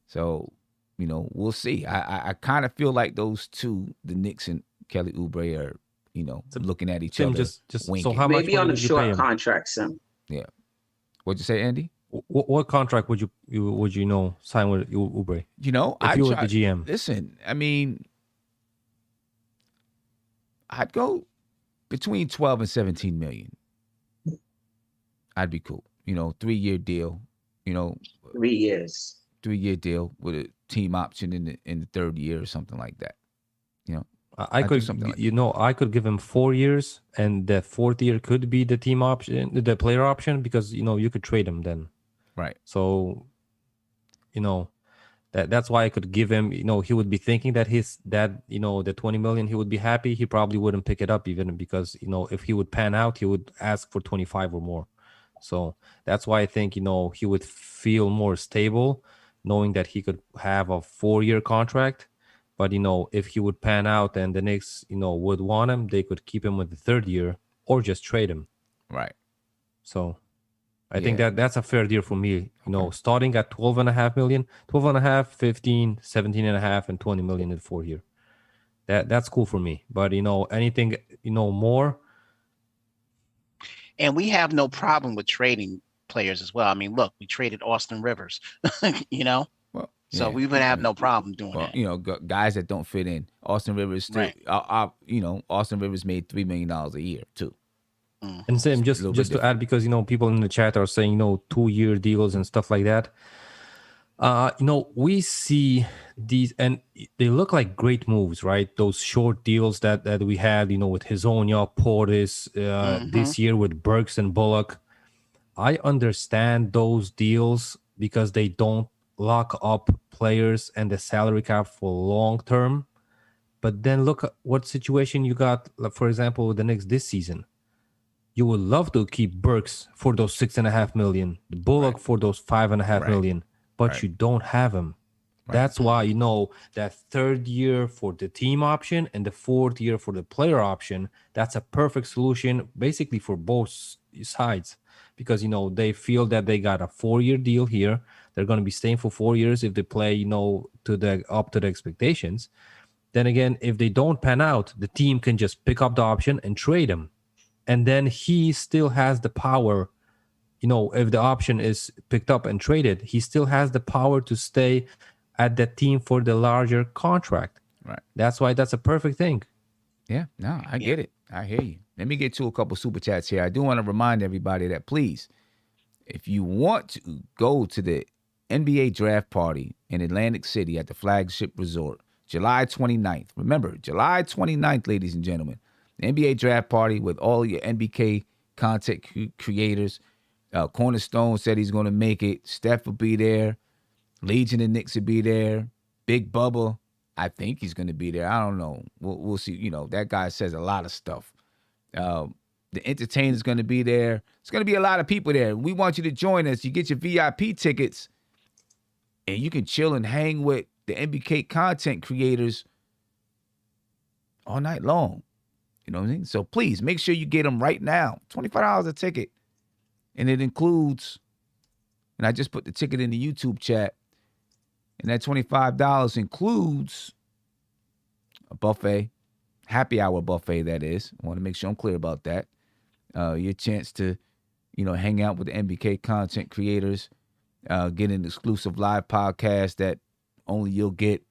So, we'll see. I kind of feel like those two, the Knicks and Kelly Oubre, are, looking at each other. Just winking. so how much Maybe on a would you pay short him? contract, Sim. Yeah. What'd you say, Andy? What contract would you sign with Oubre? If you were the GM. Listen, I mean, I'd go between 12 and 17 million. I'd be cool. 3-year deal. 3 years. 3-year deal with a team option in the third year or something like that. I could, I could give him 4 years, and the fourth year could be the team option, the player option, because you could trade him then. Right. So, that's why I could give him. He would be thinking that the 20 million, he would be happy. He probably wouldn't pick it up even because if he would pan out, he would ask for 25 or more. So that's why I think he would feel more stable, knowing that he could have a 4-year contract. But, if he would pan out and the Knicks, would want him, they could keep him with the third year or just trade him. Right. So I think that's a fair deal for me. Starting at 12.5 million, 12.5, 15, 17.5, and 20 million in the 4 year. That's cool for me. But, anything, more. And we have no problem with trading players as well. I mean, look, we traded Austin Rivers, Well, so we would have no problem doing that. Guys that don't fit in. Austin Rivers still, Right. Austin Rivers made $3 million a year too. And Sam, just to add, because people in the chat are saying 2-year deals and stuff like that. We see these, and they look like great moves, right? Those short deals that we had, with Hezonja, Portis, this year with Burks and Bullock. I understand those deals because they don't lock up players and the salary cap for long term. But then look at what situation you got, for example, with the Knicks this season. You would love to keep Burks for those $6.5 million, the Bullock for those $5.5 million, but you don't have him. Right. That's why that third year for the team option and the fourth year for the player option. That's a perfect solution, basically for both sides, because they feel that they got a 4-year deal here. They're going to be staying for 4 years if they play up to the expectations. Then again, if they don't pan out, the team can just pick up the option and trade him. And then he still has the power, if the option is picked up and traded, he still has the power to stay at that team for the larger contract. Right. That's why that's a perfect thing. Yeah, no, I get it. I hear you. Let me get to a couple super chats here. I do want to remind everybody that please, if you want to go to the NBA draft party in Atlantic City at the Flagship Resort, July 29th. Remember, July 29th, ladies and gentlemen, the NBA draft party with all your NBK content creators. Cornerstone said he's going to make it. Steph will be there. Legion and Knicks will be there. Big Bubba, I think he's going to be there. I don't know. We'll see. You know, that guy says a lot of stuff. The entertainer's going to be there. It's going to be a lot of people there. We want you to join us. You get your VIP tickets, and you can chill and hang with the NBK content creators all night long. You know what I mean? So please make sure you get them right now. $25 a ticket. And it includes, and I just put the ticket in the YouTube chat, and that $25 includes a buffet, happy hour buffet, that is. I want to make sure I'm clear about that. Your chance to, hang out with the NBK content creators, get an exclusive live podcast that only you'll get.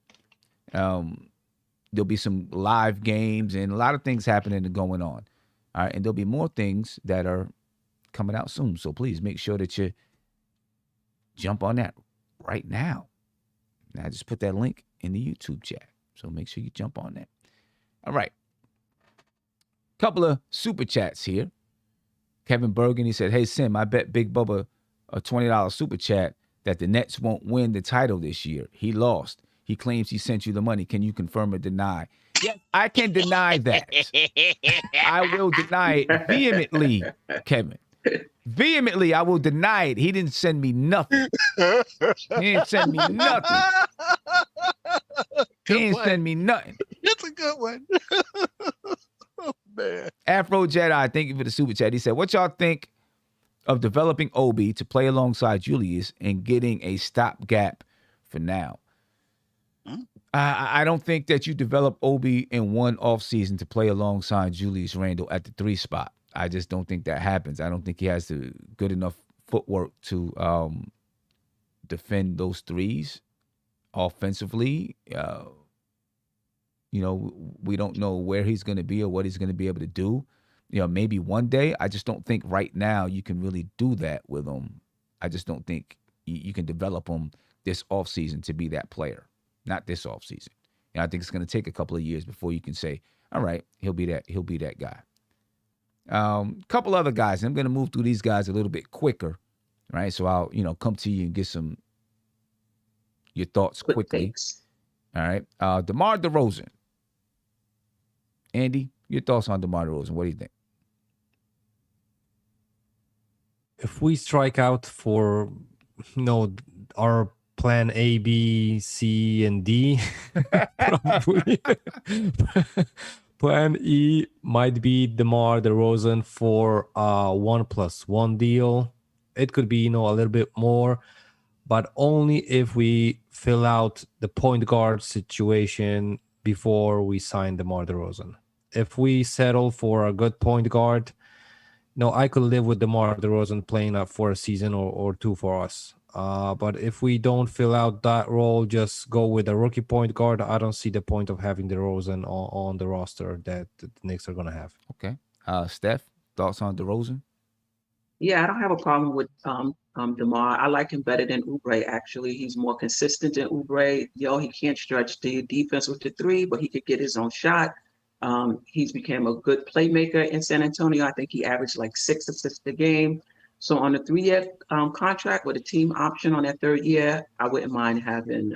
There'll be some live games and a lot of things happening and going on. All right, and there'll be more things that are coming out soon. So please make sure that you jump on that right now. And I just put that link in the YouTube chat. So make sure you jump on that. All right. Couple of super chats here. Kevin Bergen, he said, "Hey, Sim, I bet Big Bubba a $20 super chat that the Nets won't win the title this year. He lost. He claims he sent you the money. Can you confirm or deny?" Yes, I can deny that. I will deny it vehemently, Kevin. Vehemently, I will deny it. He didn't send me nothing. He didn't send me nothing. He didn't send me nothing. That's a good one. Oh, man. Afro Jedi, thank you for the super chat. He said, "What y'all think of developing Obi to play alongside Julius and getting a stopgap for now?" I don't think that you develop Obi in one offseason to play alongside Julius Randle at the 3 spot. I just don't think that happens. I don't think he has the good enough footwork to defend those threes offensively. We don't know where he's going to be or what he's going to be able to do. Maybe one day. I just don't think right now you can really do that with him. I just don't think you can develop him this offseason to be that player. Not this offseason. I think it's going to take a couple of years before you can say, all right, he'll be that guy. Couple other guys. I'm going to move through these guys a little bit quicker, right? So I'll, come to you and get your thoughts quickly. All right. DeMar DeRozan. Andy, your thoughts on DeMar DeRozan. What do you think? If we strike out for, our plan A, B, C, and D, probably plan E might be DeMar DeRozan for a 1+1 deal. It could be, a little bit more, but only if we fill out the point guard situation before we sign DeMar DeRozan. If we settle for a good point guard, I could live with DeMar DeRozan playing up for a season or two for us. But if we don't fill out that role, just go with a rookie point guard, I don't see the point of having DeRozan on the roster that the Knicks are going to have. Okay. Steph, thoughts on DeRozan? Yeah, I don't have a problem with DeMar. I like him better than Oubre, actually. He's more consistent than Oubre. He can't stretch the defense with the 3, but he could get his own shot. He's become a good playmaker in San Antonio. I think he averaged like 6 assists a game. So on a 3-year contract with a team option on that 3rd year, I wouldn't mind having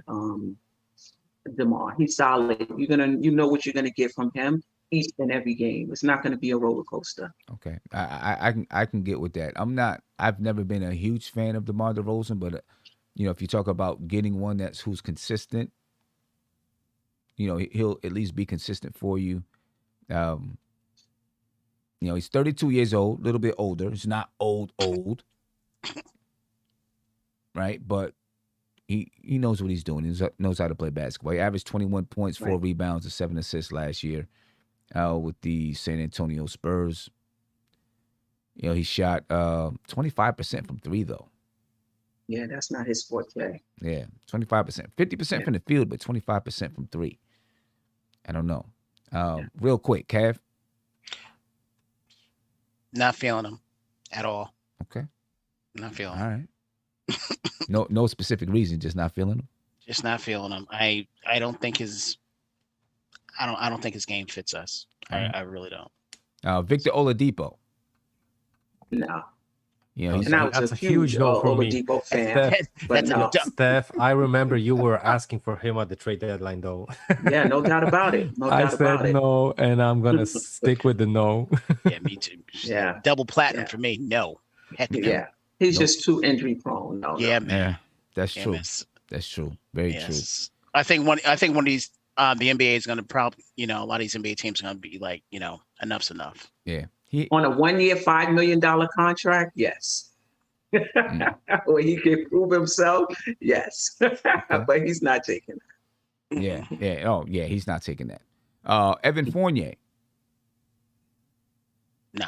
DeMar. He's solid. You know what you're gonna get from him each and every game. It's not gonna be a roller coaster. Okay, I can get with that. I've never been a huge fan of DeMar DeRozan, but if you talk about getting one who's consistent, he'll at least be consistent for you. He's 32 years old, a little bit older. He's not old, right? But he knows what he's doing. He knows how to play basketball. He averaged 21 points, 4 rebounds, and 7 assists last year with the San Antonio Spurs. He shot 25% from 3, though. Yeah, that's not his forte. Yeah, 25%. 50% from the field, but 25% from three. I don't know. Real quick, Kev. Not feeling him at all. Okay. Not feeling All him. right. No specific reason, just not feeling him. Just not feeling him. I don't think his I don't think his game fits us. I really don't. Victor Oladipo. No. You know, And I was That's a a huge huge no for me. Oladipo fan. Steph, But That's a no. dumb- Steph, I remember you were asking for him at the trade deadline, though. Yeah, no doubt about it. No I doubt about said it. no, and I'm gonna stick with the no. Yeah, me too. Yeah. Double platinum Yeah. for me. No. Heck no. Yeah. He's Nope. just too injury prone. No, Yeah, no. man. Yeah, that's Yeah, true. man. That's true. Very true. Yes. I think one of these the NBA is gonna probably, a lot of these NBA teams are gonna be like, enough's enough. Yeah. On a 1 year, $5 million contract, yes. Where he can prove himself, yes. But he's not taking it. Yeah. Yeah. Oh, yeah. He's not taking that. Evan Fournier. No.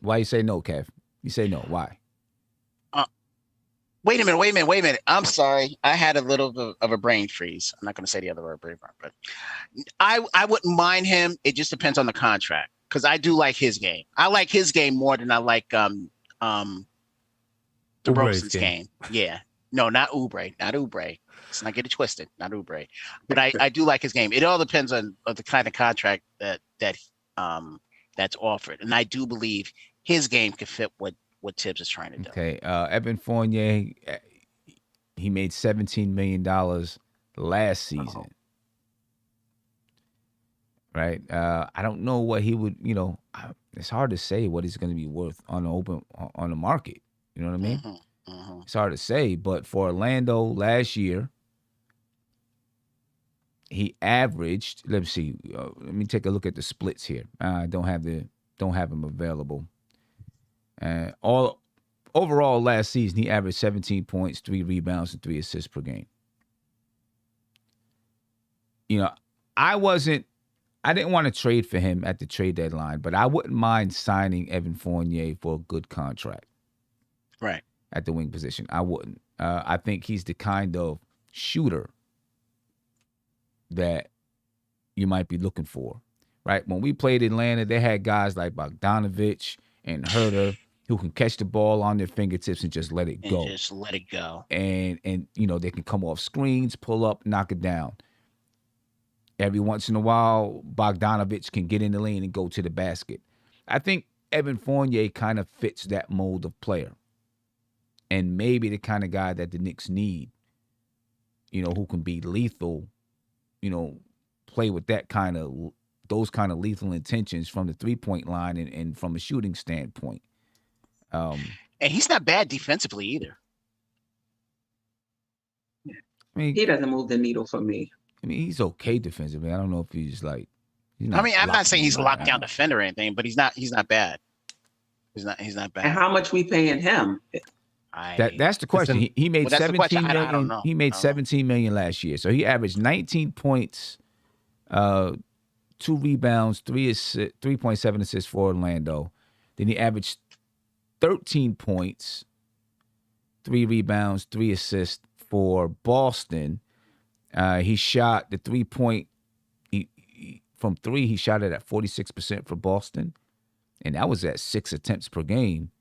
Why you say no, Kev? You say no. Why? Wait a minute. I'm sorry. I had a little of a brain freeze. I'm not going to say the other word, but I wouldn't mind him. It just depends on the contract, because I do like his game. I like his game more than I like DeRozan's game. Yeah. No, not Oubre. Let's not get it twisted. Not Oubre. But I do like his game. It all depends on the kind of contract that's offered. And I do believe his game could fit what Tibbs is trying to do. Okay. Evan Fournier, he made $17 million last season. Right. I don't know what he would, it's hard to say what he's going to be worth on the market. You know what I mean? It's hard to say, but for Orlando last year, he averaged, let me see, let me take a look at the splits here. I don't have them available. Overall last season, he averaged 17 points, 3 rebounds, and 3 assists per game. I didn't want to trade for him at the trade deadline, but I wouldn't mind signing Evan Fournier for a good contract. Right. At the wing position. I wouldn't. I think he's the kind of shooter that you might be looking for. Right? When we played Atlanta, they had guys like Bogdanovich and Herter who can catch the ball on their fingertips and just let it go. And they can come off screens, pull up, knock it down. Every once in a while, Bogdanovich can get in the lane and go to the basket. I think Evan Fournier kind of fits that mold of player. And maybe the kind of guy that the Knicks need, who can be lethal, play with those kind of lethal intentions from the 3-point line and from a shooting standpoint. And he's not bad defensively either. I mean, he doesn't move the needle for me. I mean, he's okay defensively. I don't know if he's like. I'm not saying he's a lockdown defender or anything, but he's not bad. He's not bad. And how much we paying him? That's the question. He made 17 million. I don't know. He made 17 million last year. So he averaged 19 points, 2 rebounds, 3.7 assists for Orlando. Then he averaged 13 points, 3 rebounds, 3 assists for Boston. He shot the 3-point from 3. He shot it at 46% for Boston, and that was at 6 attempts per game.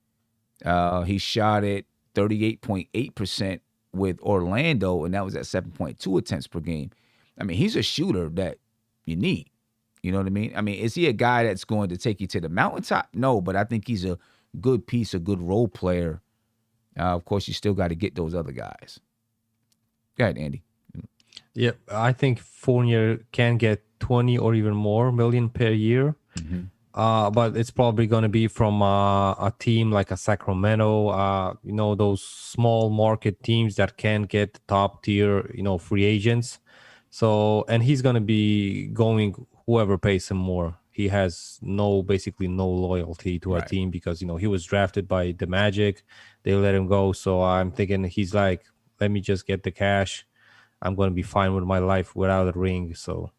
He shot it 38.8% with Orlando, and that was at 7.2 attempts per game. I mean, he's a shooter that you need. You know what I mean? I mean, is he a guy that's going to take you to the mountaintop? No, but I think he's a good piece, a good role player. Of course, you still got to get those other guys. Go ahead, Andy. Yep, I think Fournier can get 20 or even more million per year. But it's probably going to be from a team like a Sacramento, those small market teams that can get top tier, free agents. So, and he's going to be going whoever pays him more. He has basically no loyalty to a team because, he was drafted by the Magic. They let him go. So I'm thinking he's like, let me just get the cash. I'm going to be fine with my life without a ring. So,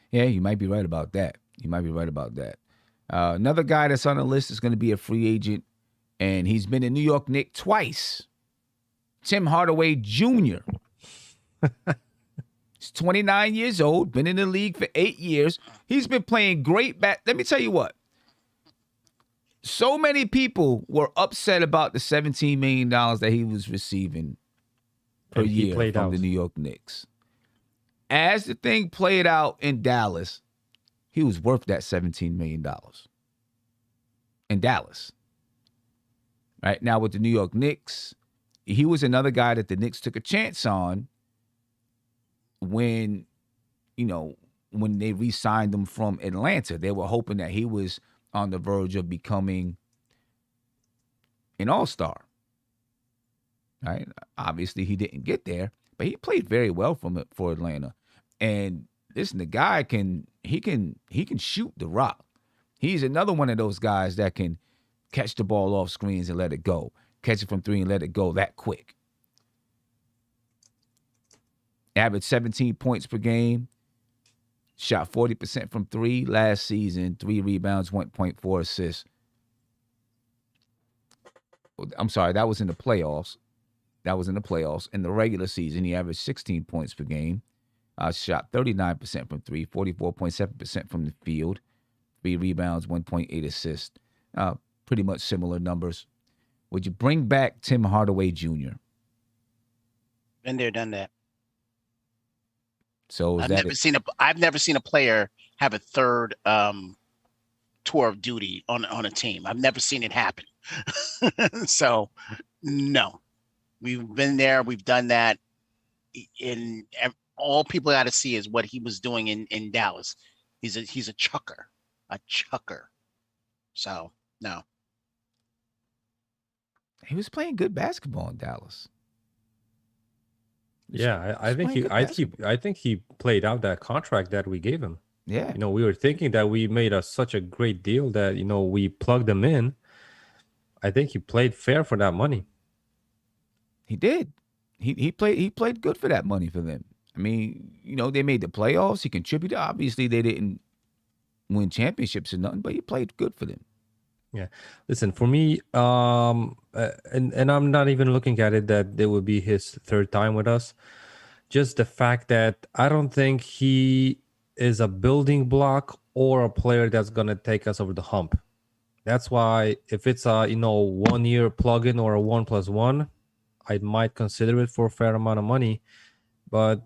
yeah, you might be right about that. Another guy that's on the list is going to be a free agent, and he's been a New York Knicks twice. Tim Hardaway Jr. He's 29 years old, been in the league for 8 years. He's been playing great Let me tell you what. So many people were upset about the $17 million that he was receiving per year from the New York Knicks. As the thing played out in Dallas, he was worth that $17 million in Dallas. Right now with the New York Knicks, he was another guy that the Knicks took a chance on when they re-signed him from Atlanta. They were hoping that he was on the verge of becoming an all-star. Right? Obviously, he didn't get there, but he played very well for Atlanta. And listen, the guy can shoot the rock. He's another one of those guys that can catch the ball off screens and let it go. Catch it from three and let it go that quick. Averaged 17 points per game. Shot 40% from three last season. 3 rebounds, 1.4 assists. I'm sorry, that was in the playoffs. In the regular season, he averaged 16 points per game. Shot 39% from three, 44.7% from the field. 3 rebounds, 1.8 assists. Pretty much similar numbers. Would you bring back Tim Hardaway Jr.? Been there, done that. So I've never seen a player have a third tour of duty on a team. I've never seen it happen. So no, we've been there, we've done that. In all people got to see is what he was doing in Dallas. He's a chucker. So no. He was playing good basketball in Dallas. Yeah, I think he played out that contract that we gave him. Yeah. We were thinking that we made such a great deal that, we plugged him in. I think he played fair for that money. He did. He played good for that money for them. I mean, they made the playoffs. He contributed. Obviously, they didn't win championships or nothing, but he played good for them. Yeah. Listen, for me, and I'm not even looking at it that it would be his third time with us. Just the fact that I don't think he is a building block or a player that's going to take us over the hump. That's why if it's a 1 year plug-in or a 1+1, I might consider it for a fair amount of money. But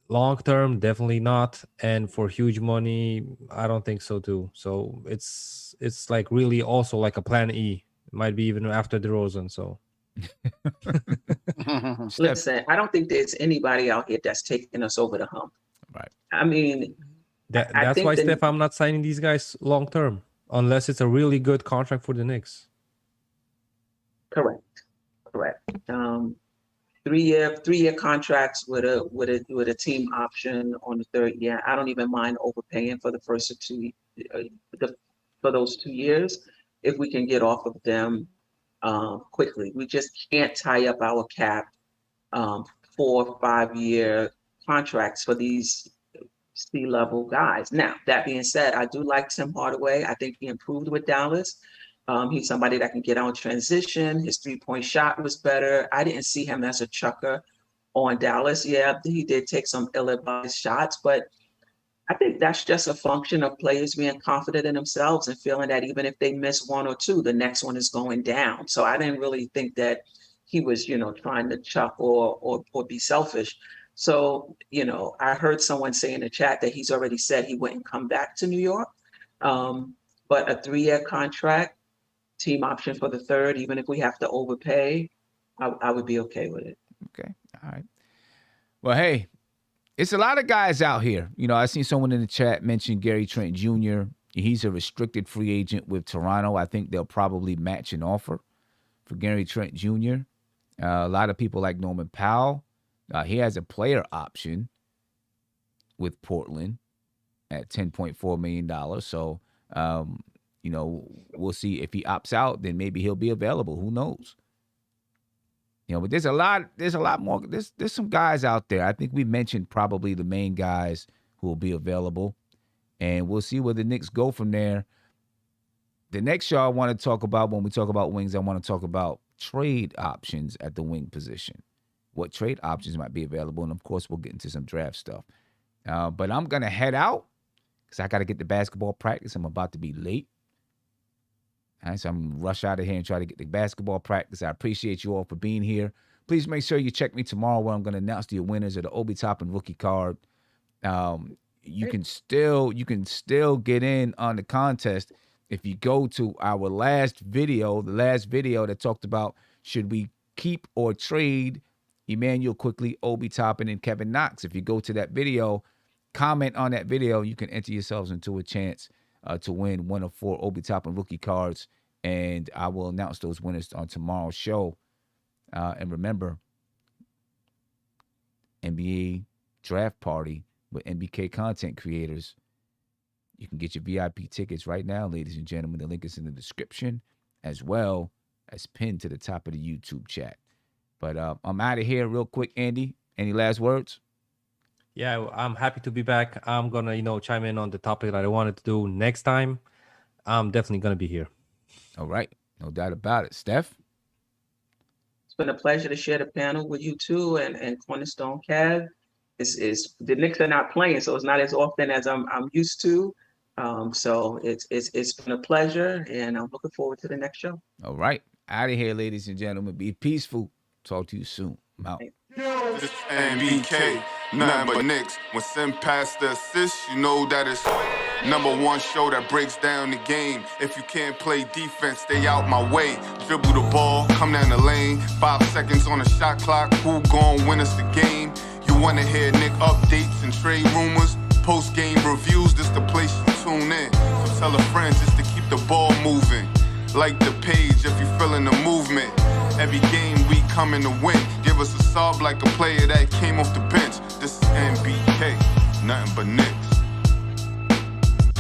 long term, definitely not. And for huge money, I don't think so too. So it's like really also like a plan E. It might be even after DeRozan. So listen, I don't think there's anybody out here that's taking us over the hump. Right. I mean, that's why, Steph, I'm not signing these guys long term unless it's a really good contract for the Knicks. Correct. 3-year contracts with a team option on the third year. I don't even mind overpaying for the first 2 for those 2 years if we can get off of them quickly. We just can't tie up our cap 4 or 5 year contracts for these C-level guys. Now, that being said, I do like Tim Hardaway. I think he improved with Dallas. He's somebody that can get on transition. His 3-point shot was better. I didn't see him as a chucker on Dallas. Yeah, he did take some ill-advised shots, but I think that's just a function of players being confident in themselves and feeling that even if they miss 1 or 2, the next one is going down. So I didn't really think that he was, trying to chuck or be selfish. So, I heard someone say in the chat that he's already said he wouldn't come back to New York. But a 3-year contract, team option for the third, even if we have to overpay, I would be okay with it. Okay. All right. Well, hey, it's a lot of guys out here. I seen someone in the chat mention Gary Trent Jr. He's a restricted free agent with Toronto. I think they'll probably match an offer for Gary Trent Jr. A lot of people like Norman Powell. He has a player option with Portland at $10.4 million. So, we'll see if he opts out, then maybe he'll be available. Who knows? But there's a lot more. There's some guys out there. I think we mentioned probably the main guys who will be available, and we'll see where the Knicks go from there. The next show I want to talk about, when we talk about wings, I want to talk about trade options at the wing position. What trade options might be available. And, of course, we'll get into some draft stuff. But I'm going to head out because I got to get to basketball practice. I'm about to be late. All right, so I'm going to rush out of here and try to get to basketball practice. I appreciate you all for being here. Please make sure you check me tomorrow where I'm going to announce the winners of the Obi Toppin rookie card. You can still get in on the contest if you go to our last video, the last video that talked about should we keep or trade Emmanuel Quickly, Obi Toppin, and Kevin Knox. If you go to that video, comment on that video, you can enter yourselves into a chance to win one of 4 Obi Toppin rookie cards, and I will announce those winners on tomorrow's show. And remember, NBA draft party with NBK content creators. You can get your VIP tickets right now, ladies and gentlemen. The link is in the description as well as pinned to the top of the YouTube chat. But I'm out of here real quick, Andy. Any last words? Yeah, I'm happy to be back. I'm going to, chime in on the topic that I wanted to do next time. I'm definitely going to be here. All right. No doubt about it. Steph? It's been a pleasure to share the panel with you two and Cornerstone Cav. It's the Knicks are not playing, so it's not as often as I'm used to. So it's been a pleasure, and I'm looking forward to the next show. All right. Out of here, ladies and gentlemen. Be peaceful. Talk to you soon. I'm out. This NBK, nothing but Knicks. When Sim passed the assist, you know that it's #1 show that breaks down the game. If you can't play defense, stay out my way. Dribble the ball, come down the lane. 5 seconds on the shot clock. Who gon' win us the game? You wanna hear Nick updates and trade rumors? Post-game reviews, this the place you tune in. So tell a friend just to keep the ball moving. Like the page if you feeling the movement. Every game we coming to win. Give us a sub like a player that came off the bench. This is NBK, nothing but Nick.